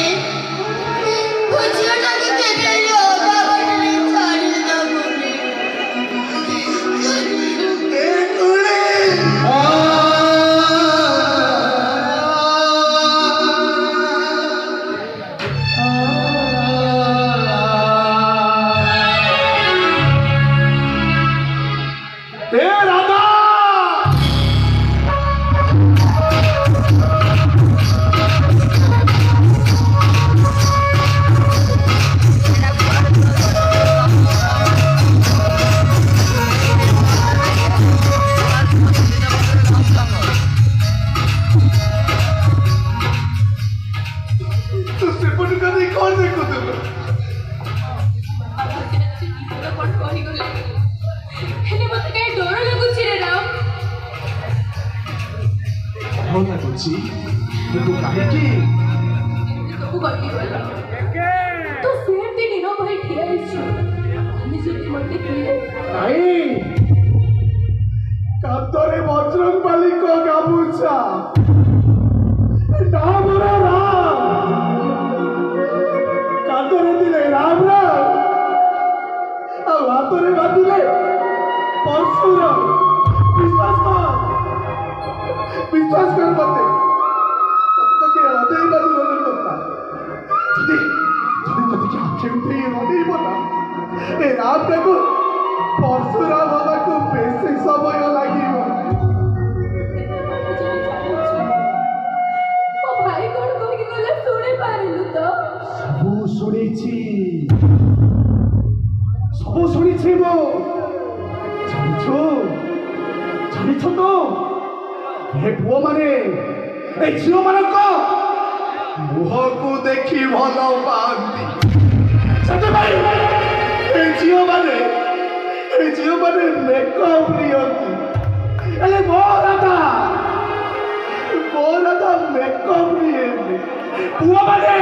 ଓ ଝିଅଟାକୁ କେବେ ଅଧା ବାଟରେ ଛାଡ଼ିଦେବୁନି। तो फिर भी नीरव भाई ठिया नहीं कातरे बजरंग बली को गामुछा नाम रे राम कातरे दिले राम राम ଆଉ ହାତରେ ବାନ୍ଧିଲେ ପରଶୁରାମ। ବିଶ୍ୱାସ କର ମତେ ତତେ ହୃଦୟ ବାନ୍ଧିବନି କଥା। ଯଦି ଯଦି ଯଦି ଆଖି ଉଠେଇ ହନେଇବ ନା ଏ ରାମଟାକୁ ପରଶୁରାମ ହବାକୁ ବେଶୀ ସମୟ ଲାଗିବ। ମୋ ଭାଇ କଣ କହିକି ଗଲେ ଶୁଣି ପାରିଲୁ ତ? ସବୁ ଶୁଣିଛି ସବୁ ଶୁଣିଛି ମୁଁ। ଜାଣିଛ ତ ଏ ପୁଅମାନେ ଏ ଝିଅମାନଙ୍କ ମୁହଁକୁ ଦେଖି ଭଲ ପାଆନ୍ତି। ସେଥିପାଇଁ ଏ ଝିଅମାନେ ମେକଅପ୍ ନିଅନ୍ତି। ହେଲେ ମୋ ରାଧା ମେକଅପ୍ ନିଏନି। ପୁଅମାନେ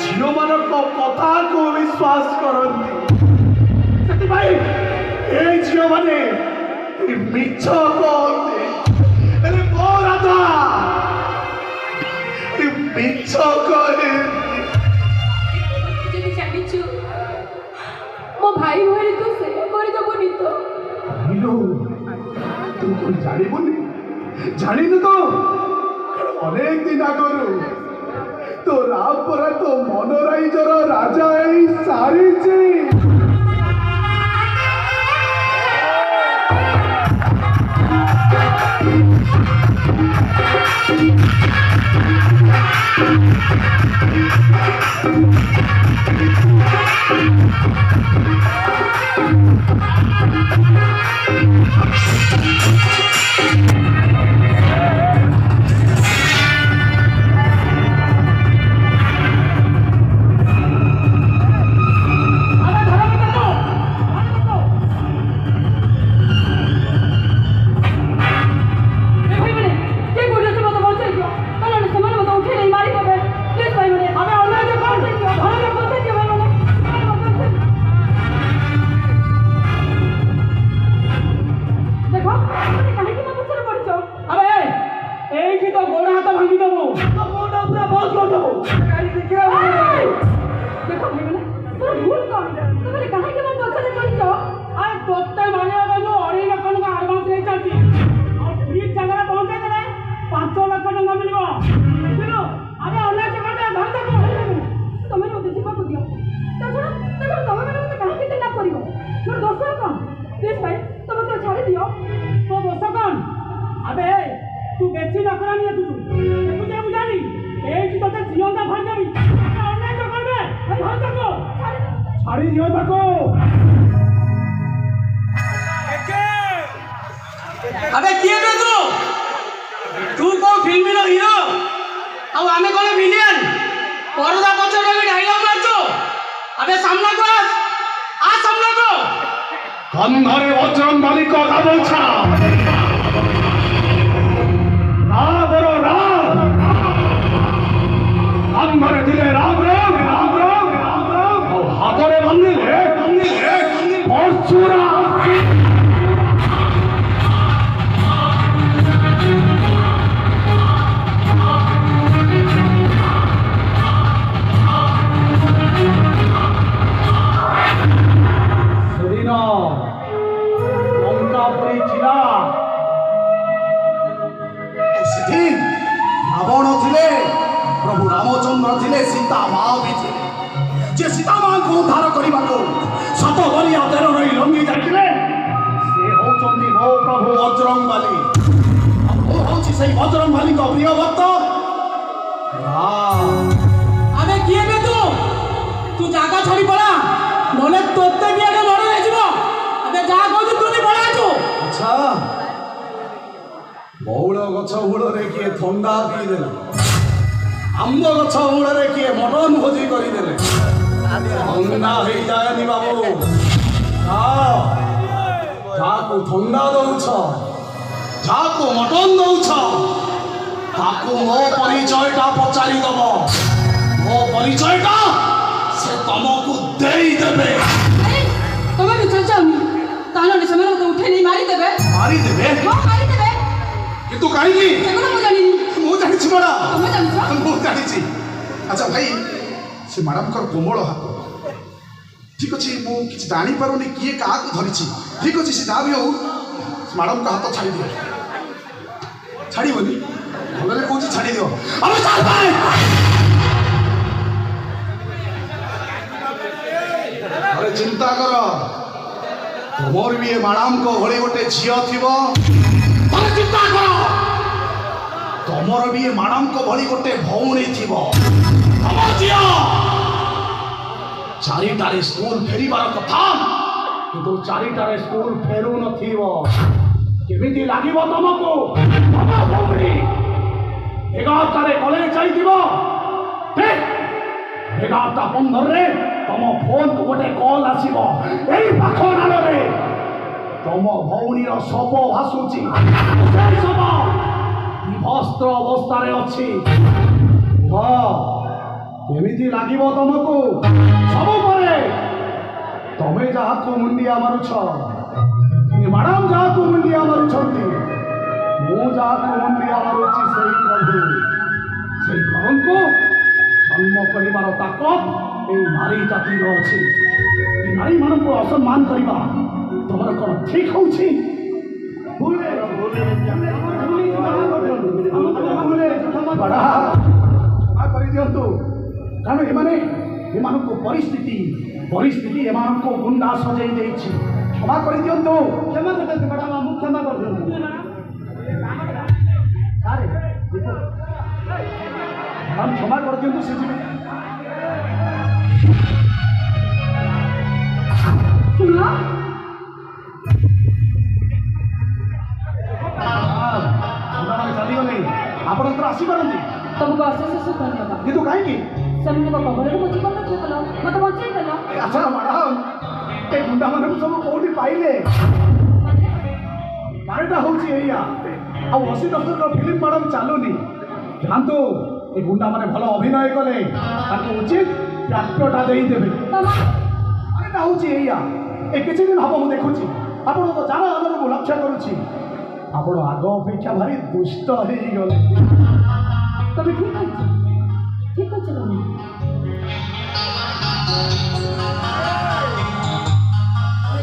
ଝିଅମାନଙ୍କ କଥାକୁ ବିଶ୍ୱାସ କରନ୍ତି। ସେଥିପାଇଁ ଏ ଝିଅମାନେ ମିଛ କହନ୍ତି। କଥା ମିଛ କହେ ଯଦି ଜାଣିଛୁ ମୋ ଭାଇ ଭଳି ତୁ ସେୟା କରିଦେବୁନି ତ। ଇଲୋ, ତୁ କଣ ଜାଣିବୁନି? ଜାଣିନୁ ତ ଅନେକ ଦିନ ଆଗରୁ ତୋ ରାମ ପରା ତୋ ମନରାଇଜର ରାଜା ହେଇ ସାରିଛି। अबे किए बे तू को फिल्म रो हीरो ଆଉ ଆମେ କଣ ଭିଲିଆନ ପରଦା ପଛରେ ରହି ଡାଇଲଗ ମାରୁଛୁ। अबे सामना को आ सामना को ଗନ୍ଧରେ ବଜରଙ୍ଗ ବାଲିକ ଗାଧୋଉଛା ରାମର ରାମ ଗନ୍ଧରେ ଥିଲେ ରାମ ରାମ ରାମ ରାମ ରାମ ରାମ ଆଉ ହାତରେ ବାନ୍ଧିଲେ ପରଶୁରାମ। रावण थे प्रभु रामचंद्र थे सीता माँ भी थे जे सीता माँ को उद्धार करने को सत बलिया 13 रही लंघी जाते मो प्रभु बजरंग बाली हूँ से बजरंग बाली को प्रिय भक्त अबे किए बे तू जागा छाड़ी पड़ा नले तोते भी आगे मर रहे जीवो। अबे जा कहू तू भी पड़ा तू। अच्छा बौड़ गछ मूल किए थंडा पीदेले आंब गछ मूल किए मटन भोजी करदेले थंडा हो जाएनि बाबू जाको थंडा दौछ जाको मटन दौछ ताको मो परिचयटा पचारि दब मो परिचयटा से तुमको देई देबे। अरे तुम्हें भी चल जाऊंगी तानो ने समय तो उठे नहीं मारी देबे मारी देबे किंतु कहीं मु जानी बड़ा मु जानी। अच्छा भाई से मैडम कर कोमल हाथ ठीक अच्छे मुझे जानी पारुनी किए क्या धरी ठीक अच्छे से जहाँ भी हो मैडम का हाथ छाड़ी दियो छाड़बनी भले कौन छाड़ी दियो अरे चिंता कर तुमर भी ये मैडम को भली गोटे झील थी चिंता कर तुमर भी ये मैडम को भली गोटे भौणी थी चारिटारे स्कूल फेरिबार कथा किंतु चारिटारे स्कूल फेरू नथिबो केमिति लागिबो तुमको तम भौणी 11टारे कॉलेज जाइथिबो ठीक 11:15 रे तम फोन को गोटे कॉल आसीबो एई पाखो नालो रे तम भौणीर शव भासुची सेई शव विभस्त्र अवस्था रे अछि केमिति लागिबो तुमको सब परे तमे जहाँ को मुंडिया मारुछ मैडम जहाँ को मुंडिया मारुछंती ମୁଁ ଯାହାକୁ ମୁଣ୍ଡିଆ ମାରୁଛି ସେଇ ପ୍ରଭୁ, ସେଇ ପ୍ରଭୁଙ୍କୁ ଜନ୍ମ କରିବାର ତାକତ এই ନାରୀ ଜାତିର ଅଛି। এই ନାରୀମାନଙ୍କୁ ଅସମ୍ମାନ କରିବା ତମର କ'ଣ ଠିକ ହଉଛି? କରିଦିଅନ୍ତୁ, କାରଣ ଏମାନଙ୍କୁ ପରିସ୍ଥିତି ଏମାନଙ୍କୁ ଗୁଣ୍ଡା ସଜେଇ ଦେଇଛି। କ୍ଷମା କରିଦିଅନ୍ତୁ, କ୍ଷମା କରିଦିଅନ୍ତୁ ମ୍ୟାଡ଼ାମ, ଆମକୁ କ୍ଷମା କରିଦିଅନ୍ତୁ। ମ୍ୟାଡ଼ାମ କ୍ଷମା କରିଦିଅନ୍ତୁ, ସେ ଯିବେ। ଚାଲିଗଲେ, ଆପଣଙ୍କର ଆସିପାରନ୍ତି तुमको अशेष धन्यवाद। କିନ୍ତୁ କାହିଁକି? ସେମାନଙ୍କ କବଳରୁ ମୋ ଜୀବନ ରକ୍ଷା କଲ, ମୋତେ ବଞ୍ଚେଇ ଦେଲ। ଆଚ୍ଛା ମ୍ୟାଡ଼ାମ, ଏ ଗୁଣ୍ଡାମାନଙ୍କୁ ସବୁ କୋଉଠି ପାଇଲେ? କାରଣଟା ହେଉଛି ଏଇଆ, ଆଉ 80 ଫିଲ୍ମ ମ୍ୟାଡ଼ାମ ଚାଲୁନି। ଯାଆନ୍ତୁ, ଏ ଗୁଣ୍ଡାମାନେ ଭଲ ଅଭିନୟ କଲେ, ତାଙ୍କୁ ଉଚିତ ପ୍ରାପ୍ୟଟା ଦେଇଦେବେ। କାରଣଟା ହେଉଛି ଏଇଆ, ଏ କିଛି ଦିନ ହବ ମୁଁ ଦେଖୁଛି ଆପଣଙ୍କ ଯାନ ଆନରୁ ମୁଁ ଲକ୍ଷ୍ୟ କରୁଛି, ଆପଣ ଆଗ ଅପେକ୍ଷା ଭାରି ଦୁଷ୍ଟ ହେଇଗଲେ। ତମେ ଠିକ ଅଛି, ଠିକ ଅଛି ରମା।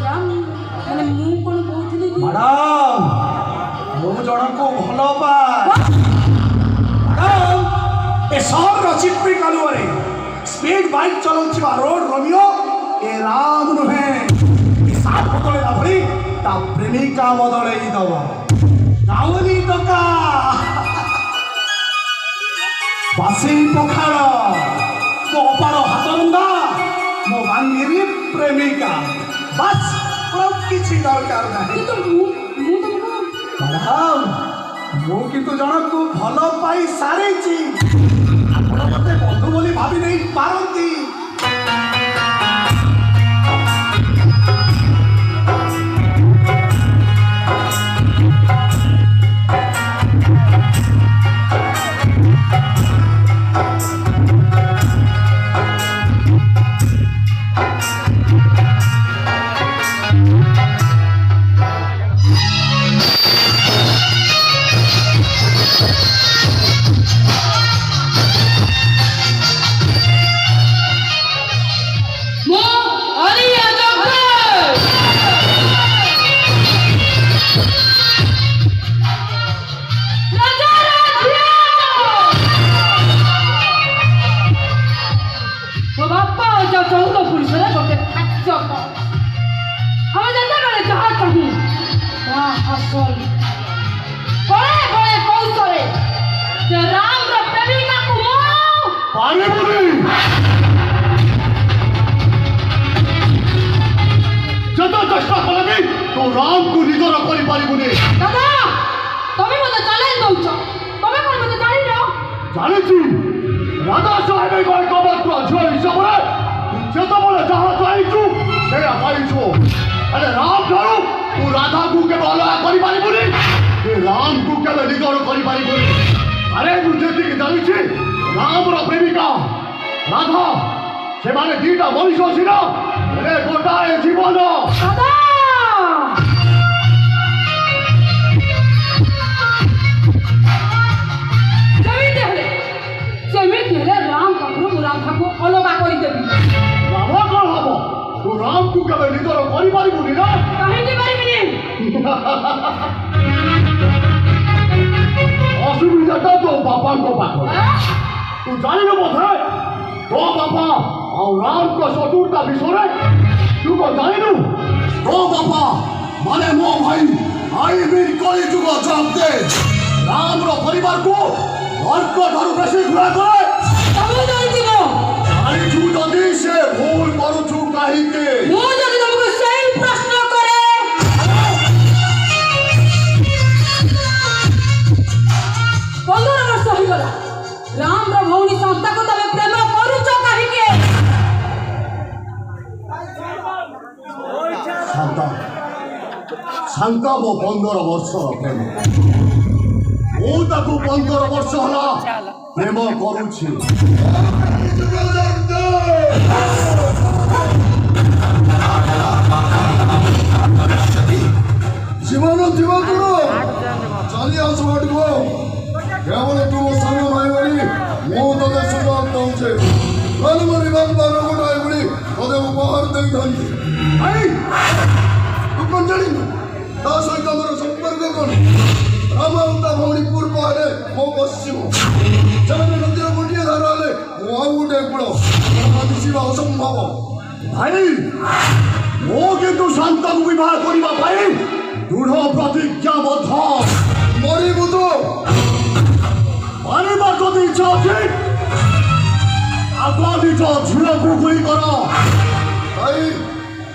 ରାମ, ମାନେ ମୁଁ କ'ଣ କହୁଥିଲି କି ମ୍ୟାଡ଼ାମ, ମୁଁ ଜଣକୁ ଭଲ ପାଏ। ମ୍ୟାଡ଼ାମ, ଏ ସହରର ଚିପ୍ରି କାଲୁଆରେ ସ୍ପିଡ୍ ବାଇକ୍ ଚଲାଉଥିବା ରୋଡ ରୋମିଓ ଏ ରାମ ନୁହେଁ। ଏ ସାପ ବଦଳେଇଲା ଭଳି ତା ପ୍ରେମିକା ବଦଳେଇ ଦବ। ଗାଉଲି ଟକା, ବାସି ପଖାଳ, ମୋ ଅପାର ହାତରନ୍ଧା, ମୋ ବାଙ୍ଗିରି ପ୍ରେମିକା, ବାସ୍ ଆଉ କିଛି ଦରକାର ନାହିଁ। କିନ୍ତୁ ମୁଁ ତମକୁ ମ୍ୟାଡ଼ାମ, ମୁଁ କିନ୍ତୁ ଜଣକୁ ଭଲ ପାଇ ସାରିଛି। ଆପଣ ମୋତେ ବନ୍ଧୁ ବୋଲି ଭାବି ନେଇ ପାରନ୍ତି। যত চেষ্টা করবি তো রামକୁ ନିଜର କରିପାରିବୁନି। ଦାଦା, ତମେ ମୋତେ ଚ୍ୟାଲେଞ୍ଜ ଦଉଛ, ତମେ କ'ଣ ମୋତେ ଜାଣିନ? ଜାଣିଛି, ରାଜା ସାହେବଙ୍କ ଏକ ମାତ୍ର ଝିଅ ହିସାବରେ ଯେତେବେଳେ ଯାହା ଚାହିଁଛୁ ସେଇଆ ପାଇଛୁ। ହେଲେ ରାମ ଠାରୁ ତୁ ରାଧାକୁ କେବେ ଅଲଗା କରିପାରିବୁନି, ରାମକୁ କେବେ ନିଜର କରିପାରିବୁନି। ଆରେ ମୁଁ ଯେତିକି ଜାଣିଛି, ରାମର ପ୍ରେମିକା ରାଧା, ସେମାନେ ଦିଟା ମଣିଷ ସିନା, ହେଲେ ଗୋଟାଏ ଜୀବନ। ଦାଦା, ସେମିତି ହେଲେ ରାମ ପାଖରୁ ମୁଁ ରାଧାକୁ ଅଲଗା କରିଦେବି। ରାଧା କ'ଣ ହବ? ତୁ ରାମକୁ କେବେ ନିଜର କରିପାରିବୁନି ନା? କାହିଁକି ପାରିବିନି? ଅସୁବିଧାଟା ତୋ ବାପାଙ୍କ ପାଖରେ। ତୁ ଜାଣିନୁ ବୋଧେ, ତୋ ବାପା ଆଉ ରାମଙ୍କ ଶତ୍ରୁତା ବିଷୟରେ ତୁ କ'ଣ ଜାଣିନୁ? ତୋ ବାପା ମାନେ ମୋ ଭାଇ ଆଇବିର କଳିଯୁଗ ଜବ୍ଦେ ରାମର ପରିବାରକୁ ଅର୍କ ଠାରୁ ବେଶୀ ଘୃଣା କରେ। ତମେ ଜାଣିଥିବ, ଜାଣିଛୁ ଯଦି ସେ ଭୁଲ କରୁଛୁ କାହିଁକି? ମୁଁ ଯଦି ତମକୁ ସେଇ ପ୍ରଶ୍ନ କରେ, 15 ବର୍ଷ ହେଇଗଲା, ରାମର ଭଉଣୀ ସନ୍ତାକୁ ତମେ ପ୍ରେମ କରୁଛ କାହିଁକି? ଶାନ୍ତ ମୋ 15 ବର୍ଷର ପ୍ରେମ। ମୁଁ ତାକୁ 15 ବର୍ଷ ହେଲା ପ୍ରେମ କରୁଛି। ଜୀବନ ଥିବା ଗୁରୁ ଚାଲି ଆସ ବାଟକୁ କେବଳ ତୁମ ସାନ ଭାଇ ବୋଲି ମୁଁ ତତେ ସୁଯୋଗ ଦଉଛି ରଣମଣି ବାପାର ଗୋଟାଏ ଭଳି ତତେ ଉପହାର ଦେଇଥାନ୍ତି ଭାଇ ତୁ କଣ ଜାଣିନୁ ତା ସହିତ ଆମର ସମ୍ପର୍କ କଣ ରାମ ଆଉ ତା ଭଉଣୀ ପୂର୍ବ ହେଲେ ମୋ ପଶ୍ଚିମ ସେମାନେ ନଦୀର ଗୋଟିଏ ଧାର ହେଲେ ମୁଁ ଆଉ ଗୋଟିଏ କୂଳ ମିଶିବା ଅସମ୍ଭବ ଭାଇ ମୁଁ କିନ୍ତୁ ଶାନ୍ତକୁ ବିବାହ କରିବା ପାଇଁ ଦୃଢ଼ ପ୍ରତିଜ୍ଞାବଦ୍ଧ ମରିବୁ ତୁ ମାରିବା ଯଦି ଇଚ୍ଛା ଅଛି ଆଗ ନିଜ ଝିଅକୁ ଗୁଳି କର ଭାଇ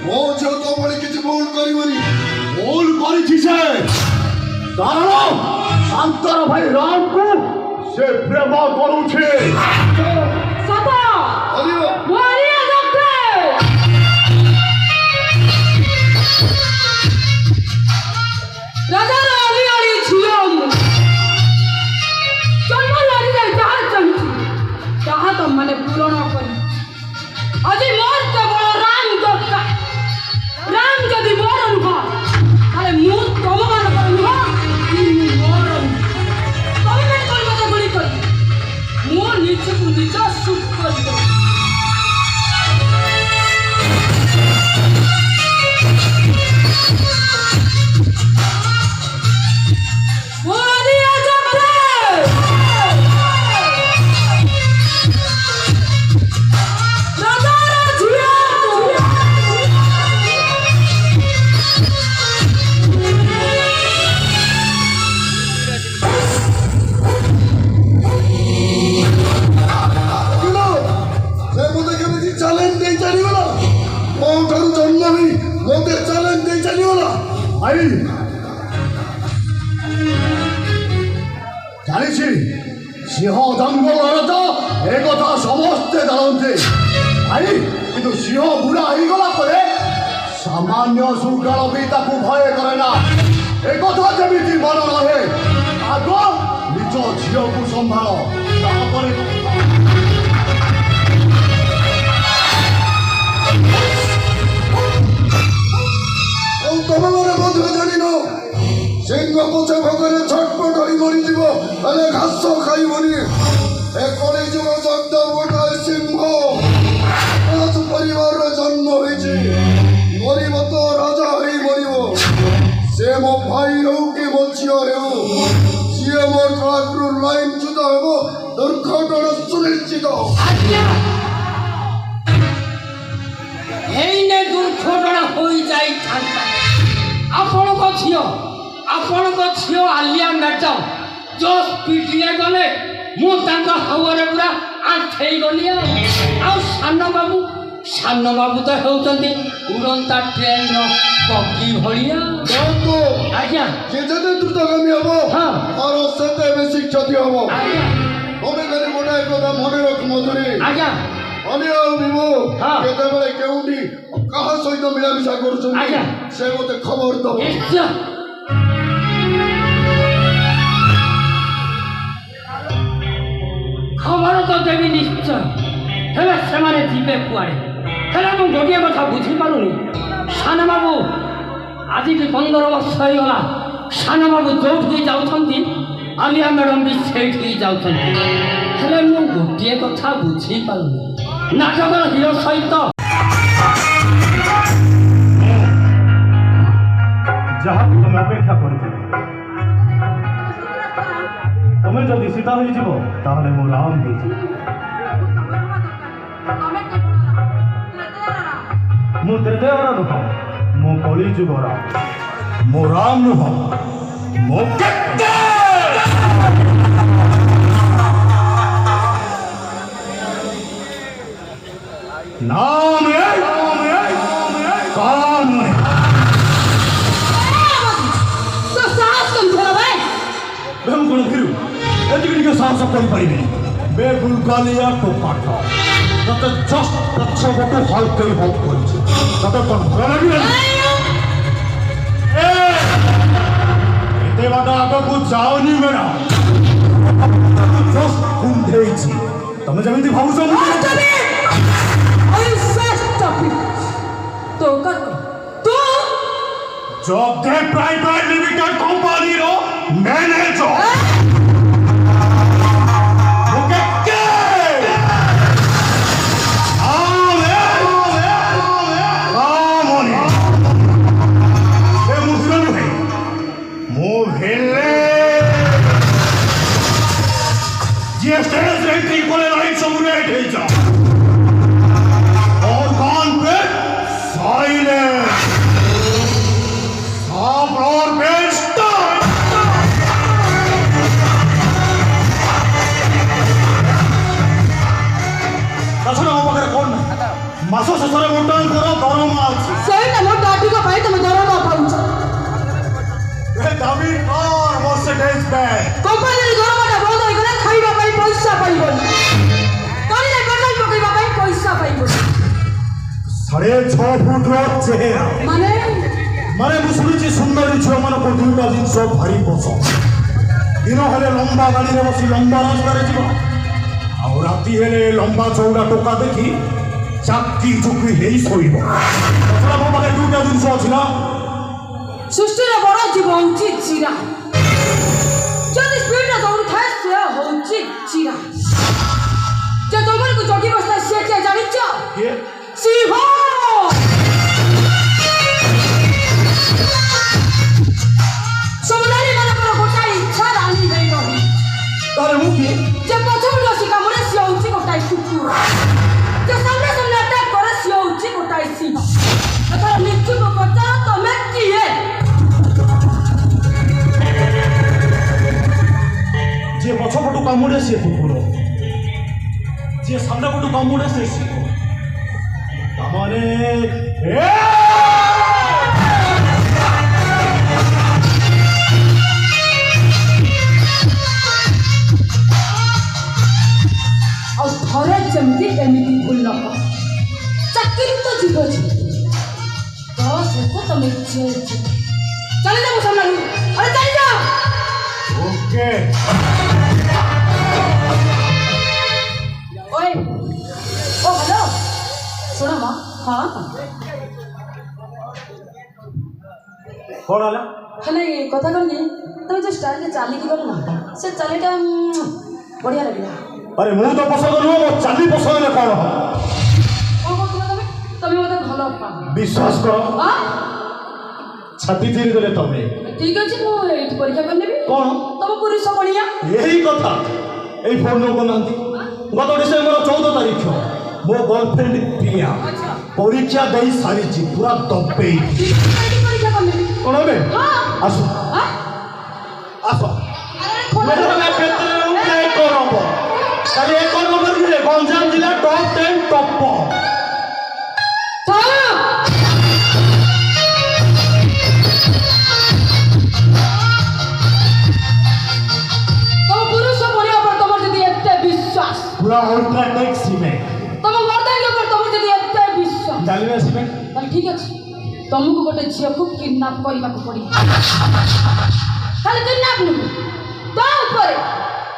ମୋ ଝିଅ ତ ଭଳି କିଛି ଭୁଲ କରିବନି ଭୁଲ କରିଛି ସେ କାରଣ ଶାନ୍ତର ଭାଇ ରାମକୁ ସେ ପ୍ରେମ କରୁଛି ସତ ହରିବ ମରିଆ ଡକ୍ଟର ରାଜାର ଅଳି ଅଳି ଝିଅ ମୁଁ ଜନ୍ମ ଲଢ଼ିଯାଇ ଯାହା ଚାହୁଁଛି ତାହା ତମମାନେ ପୂରଣ କରି ଆଜି ମୋର କେବଳ ରାମ ଦରକାର ରାମ ଯଦି ମୋର ନୁହଁ ତାହେଲେ ମୁଁ ତମମାନଙ୍କର ନୁହଁ ମୋର ତମେ କରିବ ତ ଗୁଳି କରି ମୁଁ ନିଜକୁ ନିଜ ସୁଟ୍ କରିଦେବି ମରିଆ ଡକ୍ଟର ରାଜାର ଝିଅ ସେ ମୋତେ କେମିତି ଚ୍ୟାଲେଞ୍ଜ ଦେଇ ଚାଲିଗଲା ମୋ ଠାରୁ ଜନ୍ମ ହେଇ ମୋତେ ଚ୍ୟାଲେଞ୍ଜ ଦେଇ ଚାଲିଗଲା ଭାଇ ଜାଣିଛି ସିଂହ ଜଙ୍ଗଲର ତ ଏକଥା ସମସ୍ତେ ଜାଣନ୍ତି ଭାଇ କିନ୍ତୁ ସିଂହ ବୁଢ଼ା ହେଇଗଲା ପରେ ସାମାନ୍ୟ ଶୃଙ୍ଖଳ ବି ତାକୁ ଭୟ କରେ ନା ଏକଥା ଯେମିତି ମନ ରହେ ଆଗ ନିଜ ଝିଅକୁ ସମ୍ଭାଳ ତାପରେ ଆଉ ତମେମାନେ ମଧ୍ୟ ଜାଣିନ ସିଂହ ପଛ ଭୋଗରେ ଛଟପଟ ହୋଇ ମରିଯିବ ହେଲେ ଘାସ ଖାଇବନି ଏ କଳିଯୁଗ ଶବ୍ଦ ଗୋଟାଏ ସିଂହ ରାଜ ପରିବାରରେ ଜନ୍ମ ହୋଇଛି ମରିବ ତ ରାଜା ହେଇ ମରିବ ସେ ମୋ ଭାଇ ହେଉ କି ମୋ ଝିଅ ହେଉ ସିଏ ମୋ ଟ୍ରାକ୍ରୁ ଲାଇନ୍ ଚ୍ୟୁତ ହେବ ଦୁର୍ଘଟଣା ସୁନିଶ୍ଚିତ ଆଜ୍ଞା ଏଇନେ ଦୁର୍ଘଟଣା ହୋଇଯାଇଥାନ୍ତା ଆପଣଙ୍କ ଝିଅ ଆଲିଆ ମ୍ୟାଡାମ ଯୋଉ ସ୍ପିଡରେ ଗଲେ ମୁଁ ତାଙ୍କ ହାୱାରେ ପୁରା ଆଣ୍ଠେଇ ଗଲି ଆଉ ସାନ ବାବୁ ତ ହେଉଛନ୍ତି ଉଡ଼ନ୍ତା ଟ୍ରେନର ପକ୍ଷୀ ଭଳିଆ ଆଜ୍ଞା ଯେ ଯେତେ ଦ୍ରୁତଗାମୀ ହେବ ହଁ। ତାର ସେତେ ବେଶୀ କ୍ଷତି ହେବ ଆଜ୍ଞା ତମେ ଖାଲି ଗୋଟାଏ କଥା ମନେ ରଖ ମଧୁରୀ ଆଜ୍ଞା ଅନ୍ୟ ଆଉ ବିଭୁ ହଁ। କେତେବେଳେ କେଉଁଠି କାହା ସହିତ ମିଳାମିଶା କରୁଛନ୍ତି ଆଜ୍ଞା। ସେ ମୋତେ ଖବର ଦବ ନିଶ୍ଚୟ ଖବର ତ ଦେବି ନିଶ୍ଚୟ ହେଲେ ସେମାନେ ଯିବେ କୁଆଡ଼େ ହେଲେ ମୁଁ ଗୋଟିଏ କଥା ବୁଝିପାରୁନି ସାନ ବାବୁ ଆଜିକି 15 ବର୍ଷ ହେଇଗଲା ସାନ ବାବୁ ଯୋଉଠିକି ଯାଉଛନ୍ତି ଆଲିଆ ମ୍ୟାଡ଼ାମ ବି ସେଇଠିକି ଯାଉଛନ୍ତି ହେଲେ ମୁଁ ଗୋଟିଏ କଥା ବୁଝିପାରୁନି ନାଟକର ହିରୋ ସହିତ ଯାହାକୁ ତମେ ଅପେକ୍ଷା କରିଥିଲ ତମେ ଯଦି ସୀତା ହୋଇଯିବ ତାହେଲେ ମୁଁ ରାମ ହେଇଯିବ ମୁଁ ତ୍ରେତୟାର ନୁହଁ ମୁଁ କଳିଯୁଗର ମୁଁ ରାମ ନୁହଁ ମୁଁ କେତେ नाम है काम है तो साहस कम थोड़ा भाई मैं कौन फिरू एतिक साहस କରିପାରିବି ବେଗୁଲ ଗାଲିଆ ଟୋପାଟ ତତେ ଜଷ୍ଟ ପଛ ପଟୁ ହଲକେଇ ହଲ କରିଛି ତତେ କଣ ଭଲ ଲାଗିଲାନି ଏତେ ବାଟ ଆଗକୁ ଯାଉନି ମ୍ୟାଡ଼ାମ ଜଷ୍ଟ କୁଣ୍ଢେଇଛି ତମେ ଯେମିତି ଭାବୁଛ तो जॉब दे प्राइवेट लिमिटेड कंपनी रो मैनेजर मुके के आमोनी ए मुफिरनु है मुफिले ये स्टेज एंट्री कोले लाइन समूरे है जा और कान पे साइलेंट साफ और बेस्ट ତାଛଡ଼ା ମୋ ପାଖରେ କ'ଣ ନାହିଁ ମାସ ଶେଷରେ ମୋଟାଙ୍କର ଦରମା ଅଛି ସେଇଟା ମୋ ଡାଟିକ ପାଇଁ ତମେ ଦରମା ପାଉଛ ଏ ଦାବି କର ମର୍ସିଡିଜ୍ ବେଞ୍ଚ କମ୍ପାନୀର ଦରମାଟା ବନ୍ଦ ହେଇଗଲେ ଖାଇବା ପାଇଁ ପଇସା ପାଇବନି ଗାଡ଼ିରେ ପେଟ୍ରୋଲ ପକେଇବା ପାଇଁ ପଇସା ପାଇବନି 6.5 ଫୁଟର ଚେହେରା ମାନେ ମୁଁ ଶୁଣିଛି ସୁନ୍ଦରୀ ଝିଅମାନଙ୍କୁ ଦୁଇଟା ଜିନିଷ ଭାରି ପସନ୍ଦ ଦିନ ହେଲେ ଲମ୍ବା ଗାଡ଼ିରେ ବସି ଲମ୍ବା ରାସ୍ତାରେ ଯିବ ଆଉ ରାତି ହେଲେ ଲମ୍ବା ଚଉଡ଼ା ଟୋକା ଦେଖି ଚାକି ଚୁକି ହେଇ ଶୋଇବ ତାଛଡ଼ା ମୋ ପାଖରେ ଦୁଇଟା ଜିନିଷ ଅଛି ନା ସୃଷ୍ଟିର ବଡ଼ ଜୀବ ହେଉଛି ଚିରା ଯଦି ସ୍ପିଡରେ ଦୌଡୁଥାଏ ସେ ହେଉଛି ଚିରା ଯେ ତମକୁ ଜଗି ବସିଥାଏ ସିଏ କିଏ ଜାଣିଛ କିଏ ସିଂହ ସମୁଦାରୀ ମାନଙ୍କର ଗୋଟାଏ ଇଚ୍ଛା ରାଣୀ ହେଇ ରହି ତାହେଲେ ମୁଁ କିଏ ଯେ ପଛପଟୁ ଆସି କାମୁଡ଼େ ସିଏ ହେଉଛି ଗୋଟାଏ କୁକୁର ଯେ ସାମ୍ନା ଆଟାକ୍ କରେ ସିଏ ହେଉଛି ଗୋଟାଏ ସିଂହ ଏଥର ନିଜକୁ ପଚାର ତମେ କିଏ ଯିଏ ପଛପଟୁ କାମୁଡ଼େ ସିଏ କୁକୁର ଯିଏ ସାମ୍ନା ପଟୁ କାମୁଡ଼େ ସେ ସିଂହ ତାମାନେ ଆଉ ଥରେ ଯେମିତି ଏମିତି ଭୁଲ ନ କର ଚାକିରି ତ ଯିବ ତ ସେତ ତମେ ଚାଲି ଯାଉ ସାମ୍ନାରୁ ଆରେ ଚାଲି ଯାଅ ଓକେ ଓଏ ଓ ହ୍ୟାଲୋ ଶୁଣ ମା ହଁ କ'ଣ ହେଲା ହେଲେ କଥା କ'ଣ କି ତମେ ଯେଉଁ ଷ୍ଟାଇଲ୍ରେ ଚାଲିକି ଗଲ ନା ସେ ଚାଲିଟା ବଢ଼ିଆ ଲାଗିଲା ଆରେ ମୁଁ ତ ପସନ୍ଦ ନୁହଁ ମୋ ଚାଲି ପସନ୍ଦରେ କ'ଣ କ'ଣ କହୁଥିଲ ତମେ ତମେ ମୋତେ ଭଲ ପାଅ ବିଶ୍ୱାସ କର ହଁ ଛାତି ଚିରି ଦେଲେ ତମେ ଠିକ୍ ଅଛି ମୁଁ ଏଇଠି ପରୀକ୍ଷା କରିନେବି କ'ଣ ତମ ପୁରୁଷ ବଣିଆ ଏହି କଥା ଏଇ ଫୋନ୍ କରୁନାହାନ୍ତି ଗତ ଡିସେମ୍ବର 14 ତାରିଖ ମୋ ଗର୍ଲଫ୍ରେଣ୍ଡ ପ୍ରିୟା ଆଚ୍ଛା ପରୀକ୍ଷା ଦେଇ ସାରିଛି ପୁରା ଦବେଇ ଠିକ୍ ଅଛି ଏଇଠି ପରୀକ୍ଷା କରିନେବି କ'ଣ ଏବେ ହଁ ଆସ ହଁ ଆସ ଆରେ ଖୋଲା କାଲି 1 ନମ୍ବରରେ ଗଞ୍ଜାମ ଜିଲ୍ଲା ଟପ୍ 10 ଟପ ତମ ପୁରୁଷ ବଣିଆ ଉପରେ ତମର ଯଦି ଏତେ ବିଶ୍ୱାସ ପୁରା ଅଲ୍ଟ୍ରାଟେକ୍ ସିମେଣ୍ଟ ତମ ମର୍ଦ୍ଦାଙ୍ଗୀ ଉପରେ ତମର ଯଦି ଏତେ ବିଶ୍ୱାସ ଜାଲିବା ସିମେଣ୍ଟ ତାହେଲେ ଠିକ୍ ଅଛି ତମକୁ ଗୋଟେ ଝିଅକୁ କିଡନାପ୍ କରିବାକୁ ପଡ଼ିବ ଖାଲି କିଡନାପ୍ ନୁହେଁ ତା ଉପରେ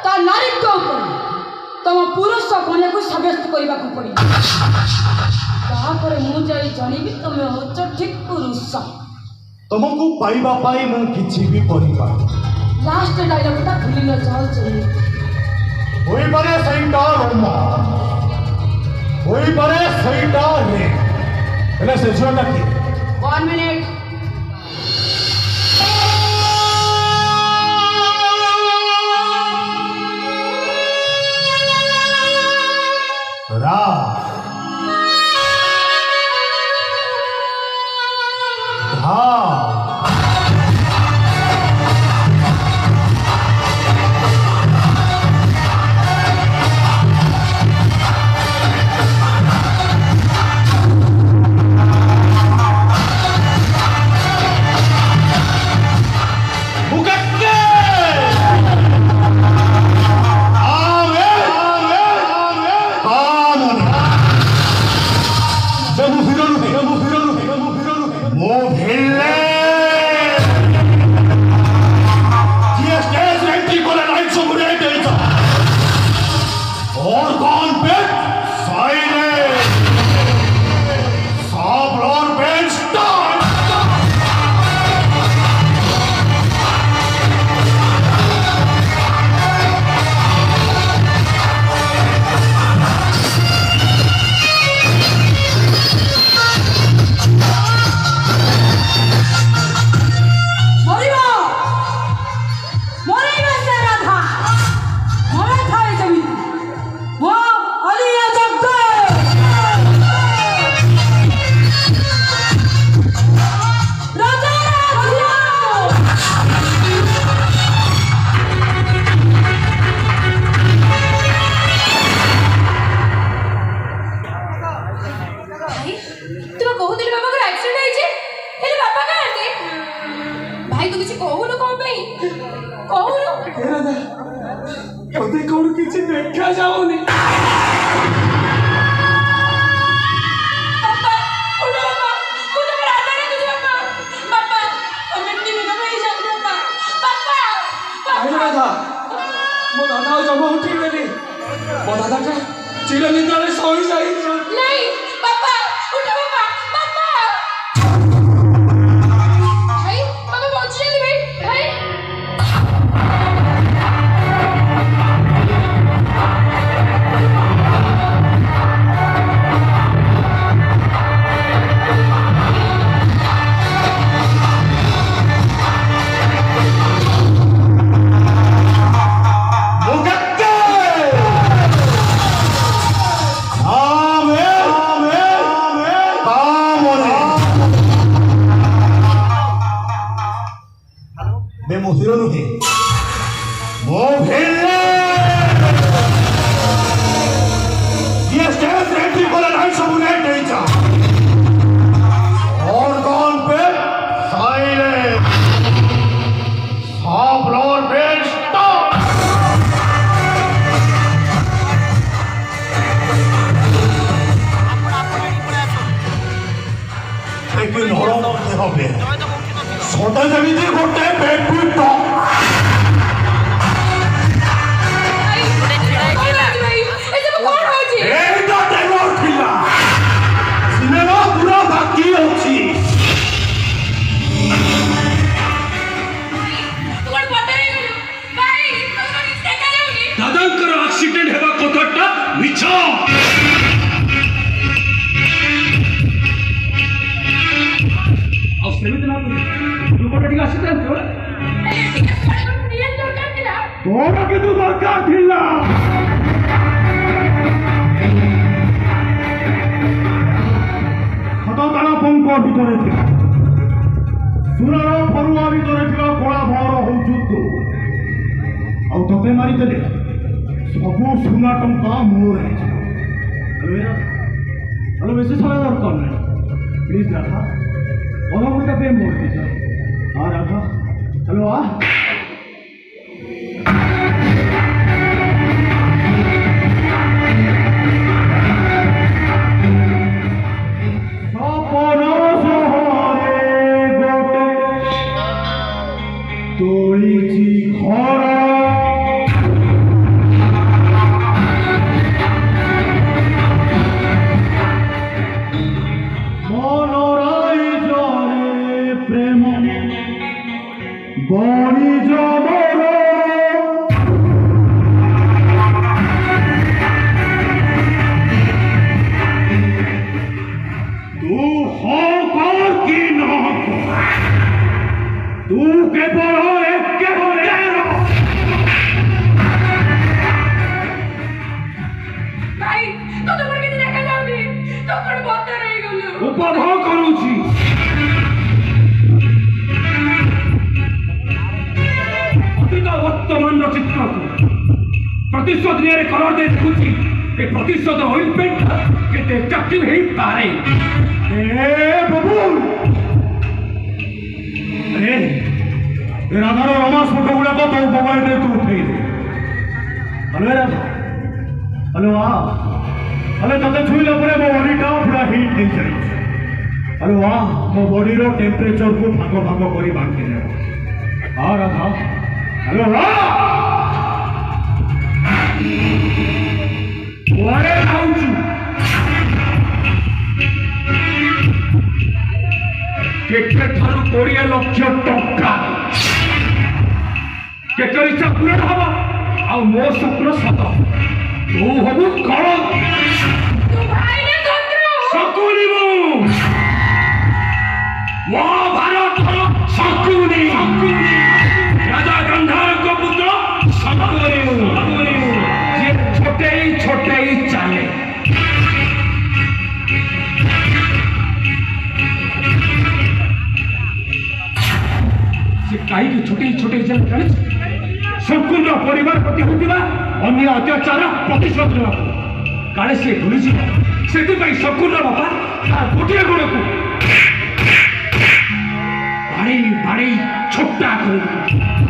ତା ନାରୀତ୍ୱ ଉପରେ ତମ ପୁରୁଷ ବଣିଆକୁ ସାବ୍ୟସ୍ତ କରିବାକୁ ପଡ଼ିବ ତାପରେ ମୁଁ ଯାଇ ଜାଣିବି ତମେ ହେଉଛ ଠିକ୍ ପୁରୁଷ ତମକୁ ପାଇବା ପାଇଁ ମୁଁ କିଛି ବି କରିପାରେ ଲାଷ୍ଟ ଡାଇଲଗ୍ଟା ଭୁଲି ନ ଯାଉଛ ହୋଇପାରେ ସେଇଟା ରୋମ ହୋଇପାରେ ସେଇଟା ରେ ହେଲେ ସେ ଝିଅଟା କିଏ 1 minute रा धा କିଛି ଦେଖାଯାଉନି। ବାପା ଉଠ ବାପା, ମୁଁ ତମ ରାଧା ଡାକୁଛି ବାପା। ବାପା ତମେ ନିମିତ ହେଇଯାଅ ବାପା। ବାପା ଆଇଲେ ରାଧା, ମୋ ଦାଦା ଆଉ ଜମା ଉଠିବେନି। ମୋ ଦାଦାଟା ଚିର ନିଦ୍ରାରେ ଶୋଇଯାଇଛି। ନାଇଁ ବାପା ଉଠ ବାପା। ବାପା ଭାଇ, ବାପା ବଞ୍ଚୁଛନ୍ତି ଭାଇ। ଭାଇ मैं ମୋ ହିରୋ ନୁହେଁ, ମୋ ଭିଲେନ। ये स्टेज रेडी को लड़ाई सब ने नहीं जा। और कौन पे साइलेंट, सब फ्लोर पे स्टॉप। लेकिन हरण नहीं হবে সদা যেমিতি গোটে বেডরুম টপ। এইটা ট্রেলর ଥିଲା, সিনেমা পুরা বাকি ଅଛି। ଦାଦାଙ୍କର ଆକ୍ସିଡେଣ୍ଟ ହେବା କଥାଟା ମିଛ। ଆଉ ସେମିତି ନା ଦୁଃଖଟା ଟିକେ ଆସିଥାନ୍ତି। ତୋର କିନ୍ତୁ ଦରକାର ଥିଲା। ଖତତାଳ ପଙ୍କ ଭିତରେ ଥିଲା, ସୁରର ଫରୁଆ ଭିତରେ ଥିବା କଳା ଭଅର ହଉଛୁ ତୁ। ଆଉ ତତେ ମାରିଦେଲେ ସବୁ ସୁନା ଟଙ୍କା ମୋର ହ୍ୟାଲୋ, ବେଶୀ ସମୟ ଦରକାର ନାହିଁ। ପ୍ଲିଜ୍ ରାଧା, ଅଧଘଣ୍ଟା ପାଇଁ ମୋର ଦିଅ। ହଁ ରାଧା, ହ୍ୟାଲୋ ଆ ତୋଳିଛି ଘର, ମନରାଇ ଜରେ ପ୍ରେମ ବଣି ଜବର। ତୁ ହଁ କର କି ନ କର, ତୁ କେବଳ ଭାଇ ତୋ ତମର କିଛି ଦେଖାଯାଉନି। ତୁ କଣ ବତର ହେଇଗଲୁ। ଉପଭୋଗ କରୁଛି। ଅତୀତ ବର୍ତ୍ତମାନର ଚିତ୍ରକୁ ପ୍ରତିଶୋଧ ନିଆରେ କଲର ଦେଇ ଦେଖୁଛି। ଏ ପ୍ରତିଶୋଧ ଓଇଲପେଣ୍ଟ କେତେ ଚାକିରି ହେଇପାରେ। ରାଧାର ରୋମାନ୍ସ ଫଟୋ ଗୁଡାକ ତୋ ମୋବାଇଲରେ ତୁ ଉଠେଇଦେ। ହ୍ୟାଲୋ ରାଧା, ହ୍ୟାଲୋ ଆ ହ୍ୟାଲୋ, ତତେ ଛୁଇଁଲା ପରେ ମୋ ବଡିଟା ପୁରା ହିଟ୍ ହେଇଯାଇଛି। ହ୍ୟାଲୋ ଆ, ମୋ ବଡିର ଟେମ୍ପରେଚରକୁ ଭାଗ ଭାଗ କରି ବାଣ୍ଟି ନେବ। ହଁ ରାଧା, ହ୍ୟାଲୋ ଆ କୁଆଡ଼େ ଯାଉଛୁ? କେତେ ଠାରୁ 20 ଲକ୍ଷ ଟଙ୍କା କେତେ ଇଚ୍ଛା ପୂରଣ ହବ, ଆଉ ମୋ ସ୍ୱପ୍ନ ସତ। ତୁ ହବୁ କଳ ଶକୁନି, ମହାଭାରତର ଶକୁନି, ରାଜା ଗନ୍ଧାରଙ୍କ ପୁତ୍ର ଶକୁନି, ଯିଏ ଛୋଟେଇ ଛୋଟେଇ ଚାଲେ। ସେ କାହିଁକି ଛୋଟେଇ ଛୋଟେଇ ଚାଲେ ଜାଣିଛି? ଶକୁନର ପରିବାର ପ୍ରତି ହେଉଥିବା ଅନ୍ୟ ଅତ୍ୟାଚାର ପ୍ରତିଶୋଧ ନେବାକୁ। କାଳେ ସିଏ ଭୁଲିଯିବ, ସେଥିପାଇଁ ଶକୁନର ବାପା ତାର ଗୋଟିଏ ଗୋଡ଼କୁ ବାଡ଼େଇ ବାଡ଼େଇ ଛୋଟା କରିବ।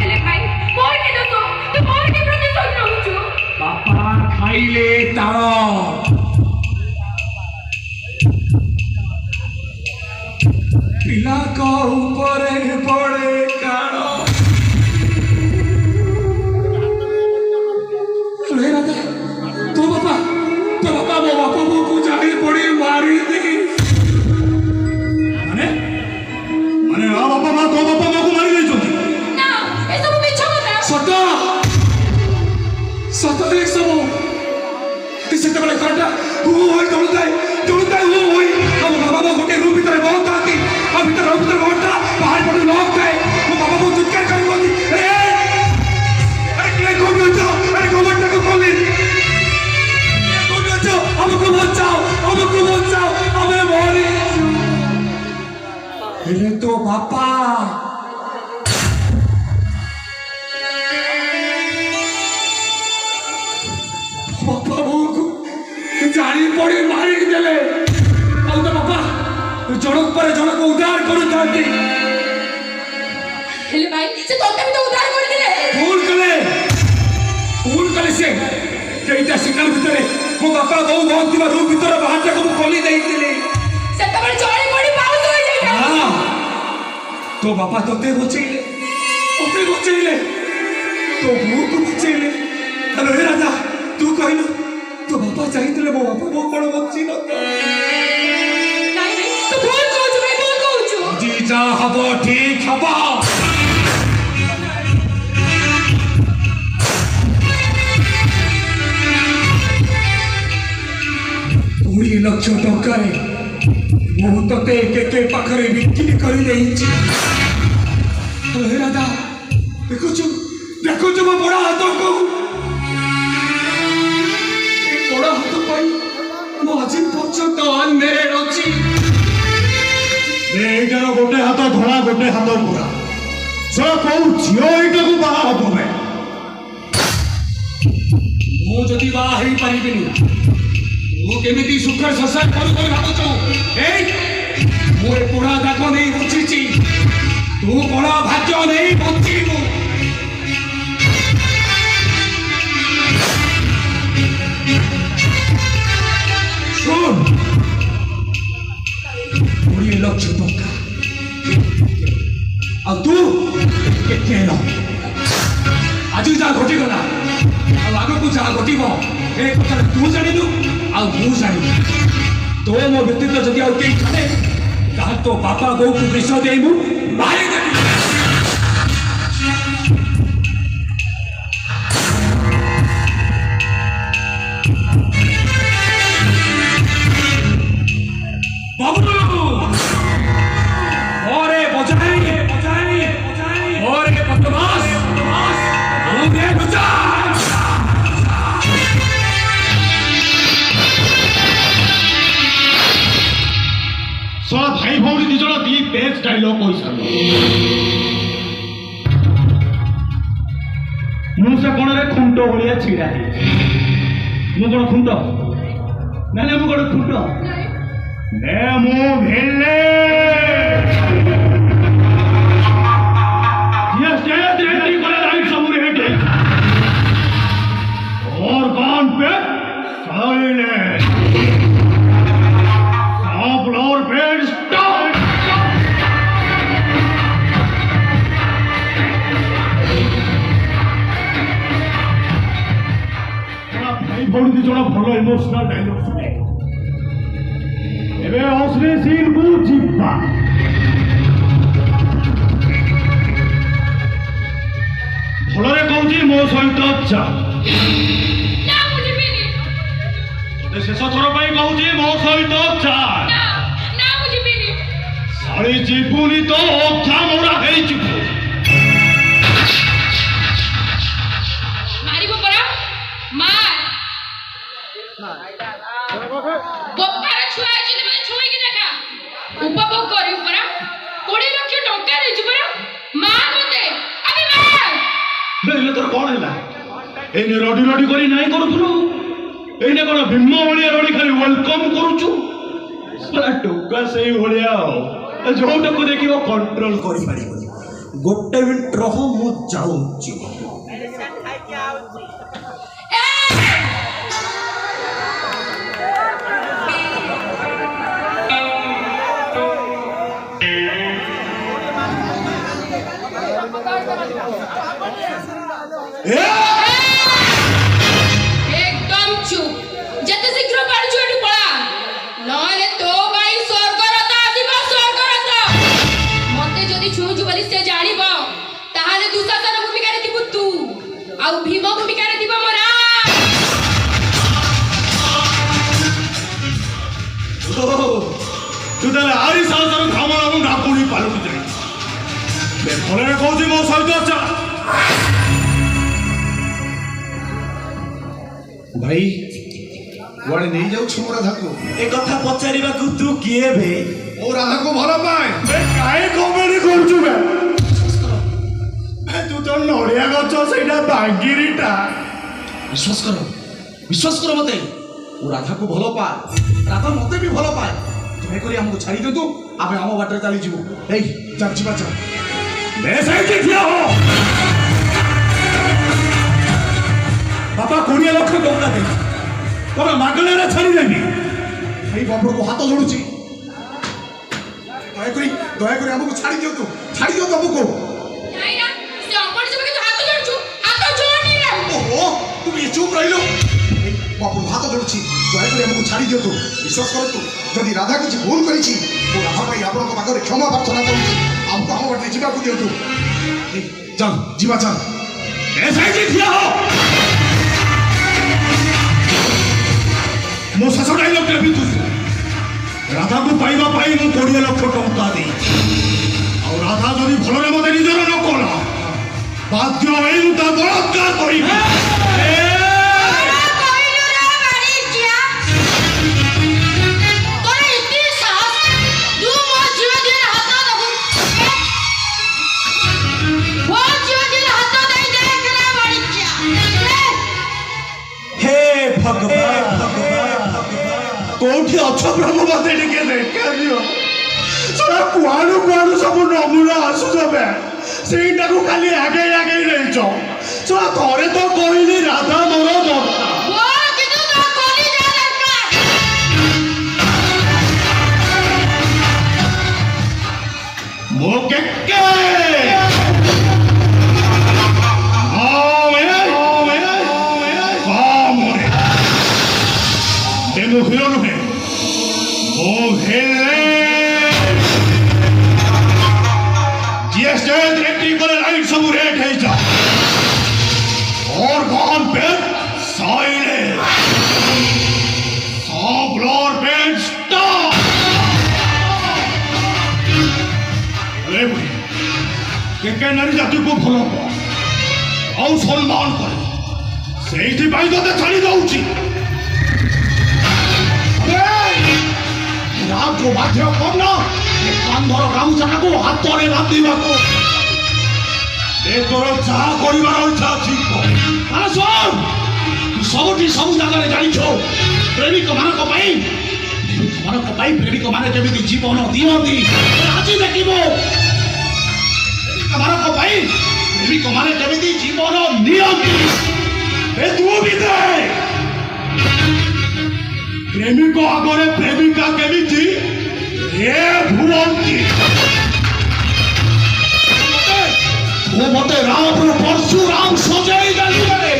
ହେଲେ ଭାଇ ମୋର କି ଦୋଷ? ତୁ ମୋର କି ପ୍ରତିଶୋଧ ନଉଛୁ? ବାପା ପାଇଲେ ତାଳ ପିଲାଙ୍କ ଉପରେ ପଡେ କାଳ। ତୋ ବାପା ମୋ ବାପା ବୋଉକୁ ଜାଣି ପଡି ମାରିଦେ। ମାନେ ମାନେ ଆ ବାପା ମା ତୋ ବାପା ମାକୁ ମାରି ଦେଇଛନ୍ତି? ନା ଏସବୁ ମିଛ କଥା। ସତ ସତରେ ସବୁ ସେତେବେଳେ ଘରଟା ହୁ ହୋଇ ଦୌଡୁଥାଏ ହୁ ହୋଇ ଆମ ବାବା ବୋଉ ଗୋଟେ ରୁମ୍ ଭିତରେ ବହୁତ ଥାନ୍ତି। ଆଉ ଭିତରେ ଘରଟା ବାହାର ପଟୁ ଲକ୍ ଥାଏ। ମୋ ବାବା ବୋଉ ଚିତ୍କାର କରି କୁହନ୍ତି କିଏ କୋଉଠି ଅଛ? ଆରେ ଗଭର୍ଣ୍ଣମେଣ୍ଟକୁ କଲି କୋଉଠି ଅଛ? ଆମକୁ ବଞ୍ଚାଅ ଆମେ ମରି। ହେଲେ ତୋ ବାପା ବୋଉକୁ ଜାଣି ପଡି ମାରିକି ଦେଲେ। ଆଉ ତ ବାପା ଜଣକ ପରେ ଜଣକ ଉଦ୍ଧାର କରୁଥାନ୍ତି। ହେଲେ ଭାଇ ସେ ତୋତେ ବି ତ ଉଦ୍ଧାର କରିଥିଲେ। ଭୁଲ କଲେ ସେ ସେଇଟା ଶିକାର ଭିତରେ ମୋ ବାପା ବୋଉ ବନ୍ଦ ରୁମ୍ ଭିତରେ ବାହାରଟାକୁ ମୁଁ ଖୋଲି ଦେଇଥିଲି। ସେତେବେଳେ ଚଳି ପଡି ପାଉଛ ହେଇଯାଇଥାନ୍ତି। ତୋ ବାପା ତୋତେ ବଚେଇଲେ ତୋ ବୋଉକୁ ବଚେଇଲେ। ହେ ରାଜା ତୁ କହିଲୁ ତୋ ବାପା ଚାହିଁଥିଲେ ମୋ ବାପା ବୋଉ କଣ ବଞ୍ଚି ନଥାନ୍ତେ? ନାଇଁ ତୁ ଭୁଲ କହୁଛୁ ଭାଇ, ଭୁଲ କହୁଛୁ। ଆଜି ଯାହା ହବ ଠିକ ହବ। 20 ଲକ୍ଷ ଟଙ୍କାରେ ମୁଁ ତତେ କେତେ ପାଖରେ ବିକ୍ରି କରିଦେଇଛି। ହେ ରାଜା ଦେଖୁଛୁ ମୋ ବଡ଼ ହାତକୁ। ଏ ବଡ଼ ହାତ ପାଇଁ ମୁଁ ଆଜି ପର୍ଯ୍ୟନ୍ତ ଅନ୍ୟରେ ଅଛି। ଏଇଟାର ଗୋଟେ ହାତ ଧଳା ଗୋଟେ ହାତ ଗୋରା। ସେ କୋଉ ଝିଅ ଏଇଟାକୁ ବାହା ହବ? ମୁଁ ଯଦି ବାହା ହେଇପାରିବିନି ମୁଁ କେମିତି ସୁଖରେ ସଂସାର କରୁ ଭାବୁଛୁ? ମୁଁ ଏ ପୋଡ଼ା ଦାଗ ନେଇ ବଞ୍ଚିଛି, ତୁ କଳା ଭାଗ୍ୟ ନେଇ ବଞ୍ଚିବୁ। ଶୁଣ 20 ଲକ୍ଷ ଟଙ୍କା ଆଉ ତୁ କେତେ ଆଜି ଯାହା ଘଟିଗଲା ଆଉ ଆଗକୁ ଯାହା ଘଟିବ ଏ କଥାରେ ତୁ ଜାଣିଲୁ ଆଉ ମୁଁ ଜାଣିଲି। ତୋ ମୋ ବ୍ୟତୀତ ଯଦି ଆଉ କେହି ଥାଏ ତାହେଲେ ତୋ ବାପା ବୋଉକୁ ବିଷ ଦେଇ ମୁଁ ମାରିଦେବି। ଭାଇ ଭଉଣୀ ଦି ଜଣ ଦି ବେଶ ଡାଇଲଗ କହିସାରିଲ। ମୁଁ ସେ କୋଣରେ ଖୁଣ୍ଟ ଭଳିଆ ଛିଡା ହେଇଛି। ମୁଁ କଣ ଖୁଣ୍ଟ? ନାଇଁ ମୁଁ କଣ ଖୁଣ୍ଟ? ମୁଁ ଭିଲେ और कान पे साइलेंस, फ्लोर पे स्टॉप। भाई भौणी दी जण भल इमोशनल डायलॉग सुने। एबे असली सीन को जिब्बा भलरे कहूची मो सहित चा। शेष थर पर कहूची मो सहित चा। साड़ी जीवुनी तो अधा मोरा है जीवु। मारिबो परा मार बप्पार छुआ अछि ने छुई कि देखा उपभोग करियो परा 20 लाख टका रे छु परा मार मते अबे मार बेले तोर कोन हैला एने रडी रडी करी नाही करूथुलु एने कोन भीम भलिया रडी खाली वेलकम करूछु साला टोका सेई भलिया जोटको देखियो कंट्रोल करि पारिबो गोटे मिनिट रह मु जाउची একদম চুপ যেতে শীঘ্র পারছু এটু পড়া নইলে তো ভাই স্বর্গরতা আসিব স্বর্গরতা মতে যদি ছুঁচু বলি সে জানিব তাহলে দুঃশাসন ভূমিকারে দিব তু ଆଉ ভীম ভূমিকারে দিব মোরা ତୁ ତାହେଲେ ଆରି ସାହସର ଧାମର ଏବଂ ଢାକୁଣି ପାଲଟି ଯାଇ ଫଳରେ କହୁଛି ମୋ ସହିତ ଚାଲ। ଭାଇ କୁଆଡ଼େ ନେଇଯାଉଛି ମୋ ରାଧାକୁ? ଏ କଥା ପଚାରିବାକୁ ତୁ କିଏ ବେ? ମୋ ରାଧାକୁ ଭଲ ପାଏ। କାହିଁ କମେଡି କରୁଛୁ ବେ? ତୁ ତ ନଡ଼ିଆ ଗଛ ସେଇଟା ବାଙ୍ଗିରିଟା। ବିଶ୍ୱାସ କର ମତେ। ମୁଁ ରାଧାକୁ ଭଲ ପାଏ, ରାଧା ମତେ ବି ଭଲ ପାଏ। ଦୟାକରି ଆମକୁ ଛାଡ଼ି ଦିଅନ୍ତୁ, ଆମେ ଆମ ବାଟରେ ଚାଲିଯିବୁ। ଏଇ ଚାଲ ଯିବା ଚାଲ। ସେଇଠି ଠିଆ ହୋ। ବାପା 20 ଲକ୍ଷ ଟଙ୍କା ଦେଇ ତମେ ମାଗଣାରେ ଛାଡ଼ିଦେବି। ଏଇ ବାବୁକୁ ହାତ ଯୋଡୁଛି, ଦୟାକରି ଆମକୁ ଛାଡ଼ି ଦିଅନ୍ତୁ ଆମକୁ। ନାଇଁ ନା ସେ ଅପଣ ଯେ କିନ୍ତୁ ହାତ ଯୋଡୁଛୁ ହାତ ଯୋଡନି ରେ ଓହୋ ତୁ ବି ଚୁପ୍ ରହିଲୁ। ବାବୁ ହାତ ଯୋଡୁଛି, ଦୟାକରି ଆମକୁ ଛାଡ଼ି ଦିଅନ୍ତୁ। ବିଶ୍ୱାସ କରନ୍ତୁ, ଯଦି ରାଧା କିଛି ଭୁଲ କରିଛି ମୁଁ ରାଧା ପାଇଁ ଆପଣଙ୍କ ପାଖରେ କ୍ଷମା ପ୍ରାର୍ଥନା କରୁଛି। ଆମକୁ ଆମ ବାଟରେ ଯିବାକୁ ଦିଅନ୍ତୁ। ଚାଲ ଯିବା ଚାଲ। ସେଇଠି ଠିଆ ହୋ। ମୋ ଶେଷ ଡାଇଲଗ୍ଟା ବି ତୁ ରାଧାକୁ ପାଇବା ପାଇଁ ମୁଁ 20 ଲକ୍ଷ ଟଙ୍କା ଦେଇଛି। ଆଉ ରାଧା ଯଦି ଭଲରେ ମତେ ନିଜର ନ କଲା ବାଧ୍ୟ ହୋଇ ମୁଁ ତା ବଳାତ୍କାର କରିବି। କୋଉଠି ଅଛ ପ୍ରଭୁ ମତେ ଟିକେ ଦେଖାଦିଅ। ସେଟା କୁଆଡୁ ସବୁ ନମୁନା ଆସୁଛ ବେ, ସେଇଟାକୁ ଖାଲି ଆଗେଇ ନେଇଛ। ସେଟା ଥରେ ତ କହିଲି ରାଧା ମୋର ଦରକାର। ମୋ କେକେ ମୁଁ ହିରୋ ନୁହେଁ, ମୁଁ ଯିଏ ଷ୍ଟେଜ ଏକ୍ଟିଂ କଲେ ଲାଇଟ୍ ସବୁ ରେଟ୍ ହେଇଯା। और गॉन पे साइलेंस, सब फ्लोर पे स्टॉप। अरे भाई के नारी जाति को भल पाओ और सम्मान करे ସେଇଥିପାଇଁ ତତେ ଛାଡ଼ି ଦଉଛି। ରାଜକୁ ବାଧ୍ୟ କରନ କାନ୍ଧର ଗାମୁଛାଟାକୁ ହାତରେ ବାନ୍ଧିବାକୁ। ତୋର ଯାହା କରିବାର ଇଚ୍ଛା ଅଛି ଆରେ ଶୁଣ, ତୁ ସବୁଠି ସବୁ ଜାଗାରେ ଜାଣିଛ ପ୍ରେମିକମାନଙ୍କ ପାଇଁ ପ୍ରେମିକମାନେ କେମିତି ଜୀବନ ଦିଅନ୍ତି ଆଜି ଦେଖିବ। ପ୍ରେମିକମାନେ କେମିତି ଜୀବନ ନିଅନ୍ତି ତୁ ବି ଦେ। ପ୍ରେମିକ ଆଗରେ ପ୍ରେମିକା କେମିତି ଭୁଅନ୍ତି। ମତେ ରାମର ପରଶୁରାମ ସଜାଇ ଦେଲେ।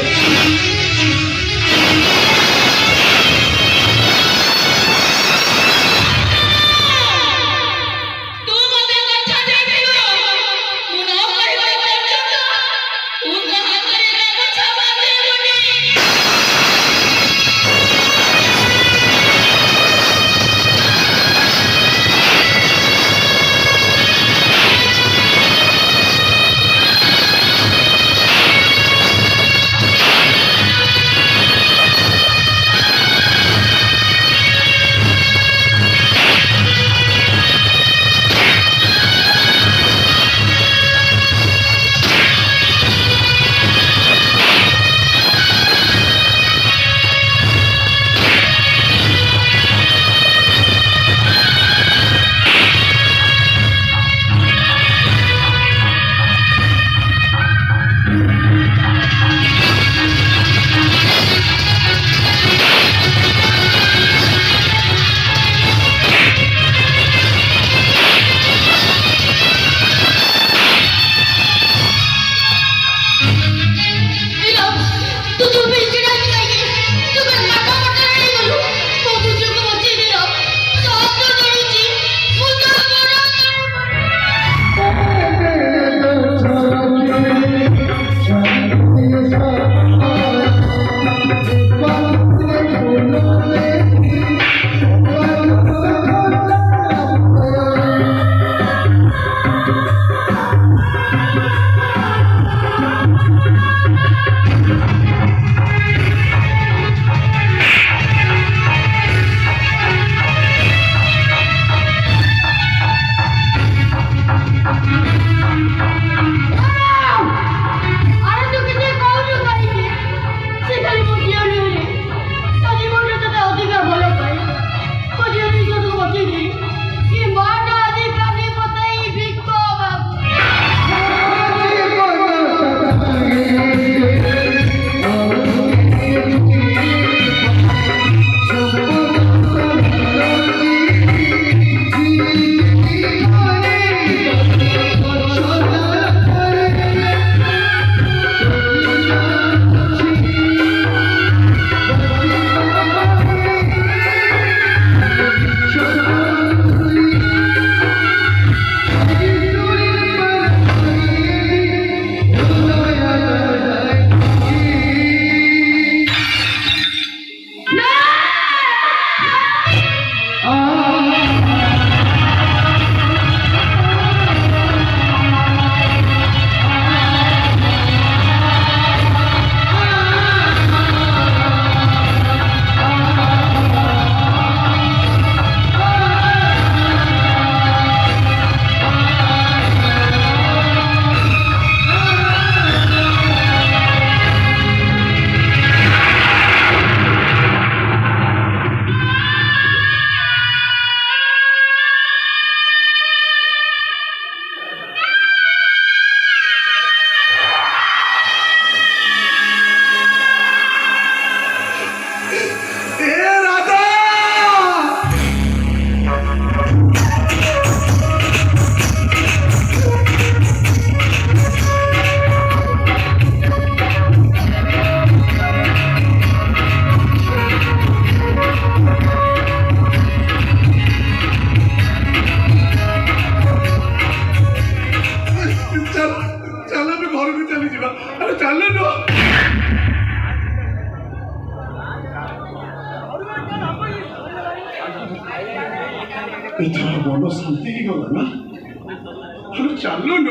ଏଥର ମନ ଶାନ୍ତି ହେଇଗଲା ନା? ଆରେ ଚାଲୁନ।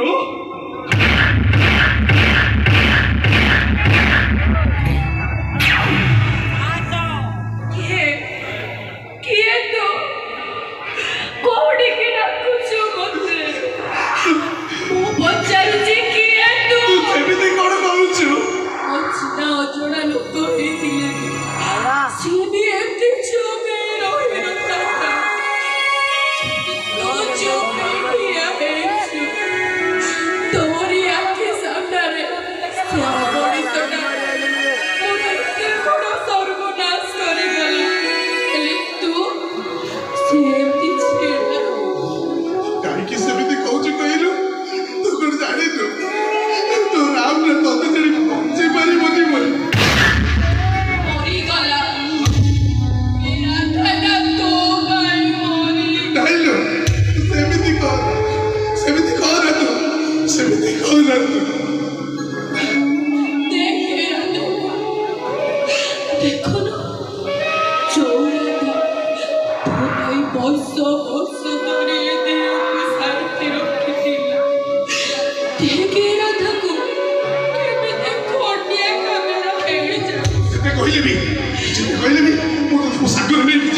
କିଏ ତୁ କୋଉଠିକି ଡାକୁଛୁ ମତେ? ମୁଁ ପଚାରୁଛି କିଏ ତୁ? ଏମିତି କଣ କହୁଛୁ? ଅଚିନା ଅଜଣା ଲୋକ ହେଇଥିଲେ ସିଏ ବି ଏମିତି ଚୁପ୍ ହେଇ ରହିନଥାନ୍ତା। ତୁ ଚୁପ୍ ହେଇ ଠିଆ ହେଇଛୁ। ତୋରି ଆଖି ସାମ୍ନାରେ ସେ ମଣିଷଟା ମୋର ଏତେ ବଡ଼ ସର୍ବନାଶ କରିଗଲା। ହେଲେ ତୁ ସେମିତି ଛିଡ଼ା। କାହିଁକି ସେମିତି କହୁଛୁ କହିଲୁ? ତୁ କଣ ଜାଣିଛୁ ତୋ ରାମରେ ତତେ ଜଣେ ବଞ୍ଚେଇ ପାରିବନି ବୋଲି? ମରିଗଲା। ଏ ରାଧାଟା ତୋ ପାଇଁ ମରିଲି। ନାଇଲୋ, ସେମିତି କହ, ସେମିତି କହନା ତୁ, ସେମିତି କହନା ତୁ। ଦେଖେ ରାଧା, ଦେଖୁନ ଯୋଉ ରାଧା ତୋ ପାଇଁ ବର୍ଷ ବର୍ଷ ଧରି ଏ ଦେହକୁ ସାଇତି ରଖିଥିଲା, ଦେଖେ ରାଧାକୁ କେମିତି ଖଣ୍ଡିଆ ଖାବରା ହେଇଯାଉଛି। ଯେତେ କହିଲେ ବି ମୁଁ ତୋ ସାଗର ନେଇକି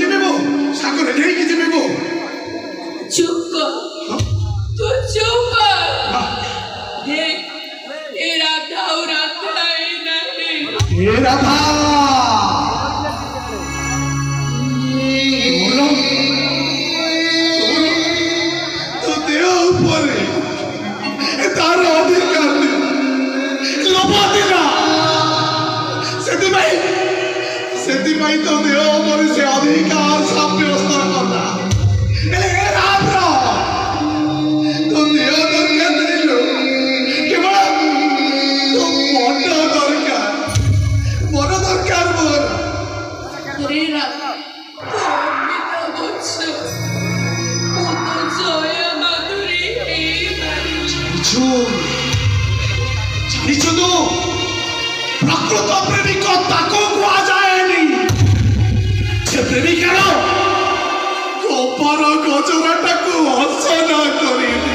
ଯିବି ମୋ ସାଗର ନେଇକି ଯିବି ମୋ। ଚୁପ୍ କର, ତୁ ଚୁପ୍ କର। देख ए राधा और राधा ही नहीं। हे राधा तो देह उपरे तार अधिकार लोभ दिला ସେଥିପାଇଁ ତ ଦେହ ଉପରେ ସେ ଅଧିକାର ସାବ୍ୟସ୍ତ କଲା। ହେଲେ ଏ ରାମର ତୋ ଦେହ ଦରକାର ନେଇଲୁ, କେବଳ ତୋ ମନ ଦରକାର ମୋର। अरे राधा तू अमृता बुझ वो तो जया माधुरी ही नहीं। ଜାଣିଛୁ ତୁ ପ୍ରକୃତ ପ୍ରେମିକ ତାକୁ କୁହାଯାଏନି ସେ ପ୍ରେମିକାର ଗୋବର ଗଜରାଟାକୁ ଅସନା କରିନି।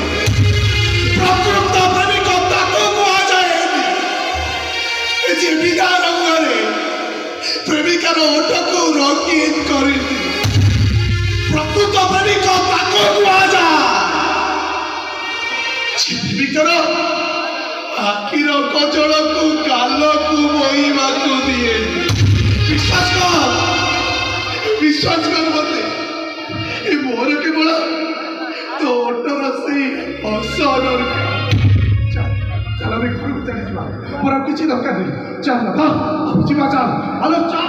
ପ୍ରକୃତ ପ୍ରେମିକ ତାକୁ କୁହାଯାଏନି ଯେ ବିନା ରଙ୍ଗରେ ପ୍ରେମିକାର ଓଠକୁ ରଙ୍ଗୀନ କରିନି। ପ୍ରକୃତ ପ୍ରେମିକ ତାକୁ କୁହାଯାଏ ଯେ ପ୍ରେମିକାର ଆଖିର କଜଳକୁ ଗାଲକୁ ବୋହିବାକୁ ଦିଏ। ବିଶ୍ୱାସ କର ମତେ, ଏ ମୋର କେବଳ ତୋ ଓଠର ସେଇ ହସ ଦରକାର। ଚାଲ ଆମେ ଘରକୁ ଚାଲିଯିବା, ମୋର ଆଉ କିଛି ଦରକାର ନାହିଁ। ଚାଲ ଯିବା, ଚାଲ ଆଲୋ ଚାଲ।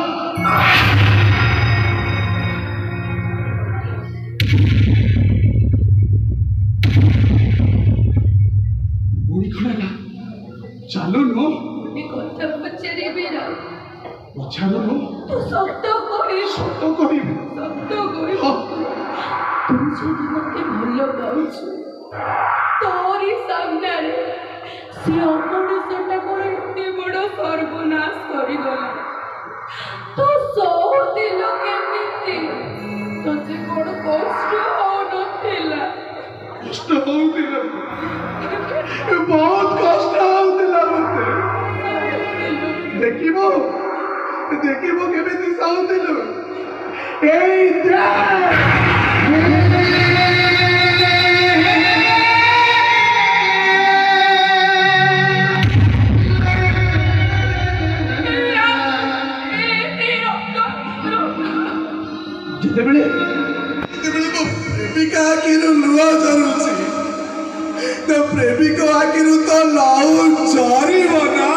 ଚାଲୁନୁ ये কথা ପଚାରିବି ନା? ପଚାରୁନୁ। ତୁ ସତ କହିବୁ। ସତ କହିବି। ସତ କହିବୁ। ତୁ ଯଦି ମତେ ଭଲ ପାଉଛୁ ତୋରି ସାମ୍ନାରେ ସେ ଅମଣିଷଟା ମୋର ଏତେ ବଡ଼ ସର୍ବନାଶ କରିଗଲା। ତୁ ସହୁଥିଲୁ କେମିତି? ତତେ କଣ କଷ୍ଟ ହଉନଥିଲା? କଷ୍ଟ ହଉଥିଲା, ବହୁତ କଷ୍ଟ ହଉଥିଲା ମତେ। ଦେଖିବୁ କେମିତି ସହୁଥିଲୁ। ଏଇ ଯେତେବେଳେ ମୋ ପ୍ରେମିକା ଆଖିରୁ ଲୁହ ଝରୁଛି, ତ ପ୍ରେମିକ ଆଖିରୁ ତ ଲହୁ ଝରିବ ନା।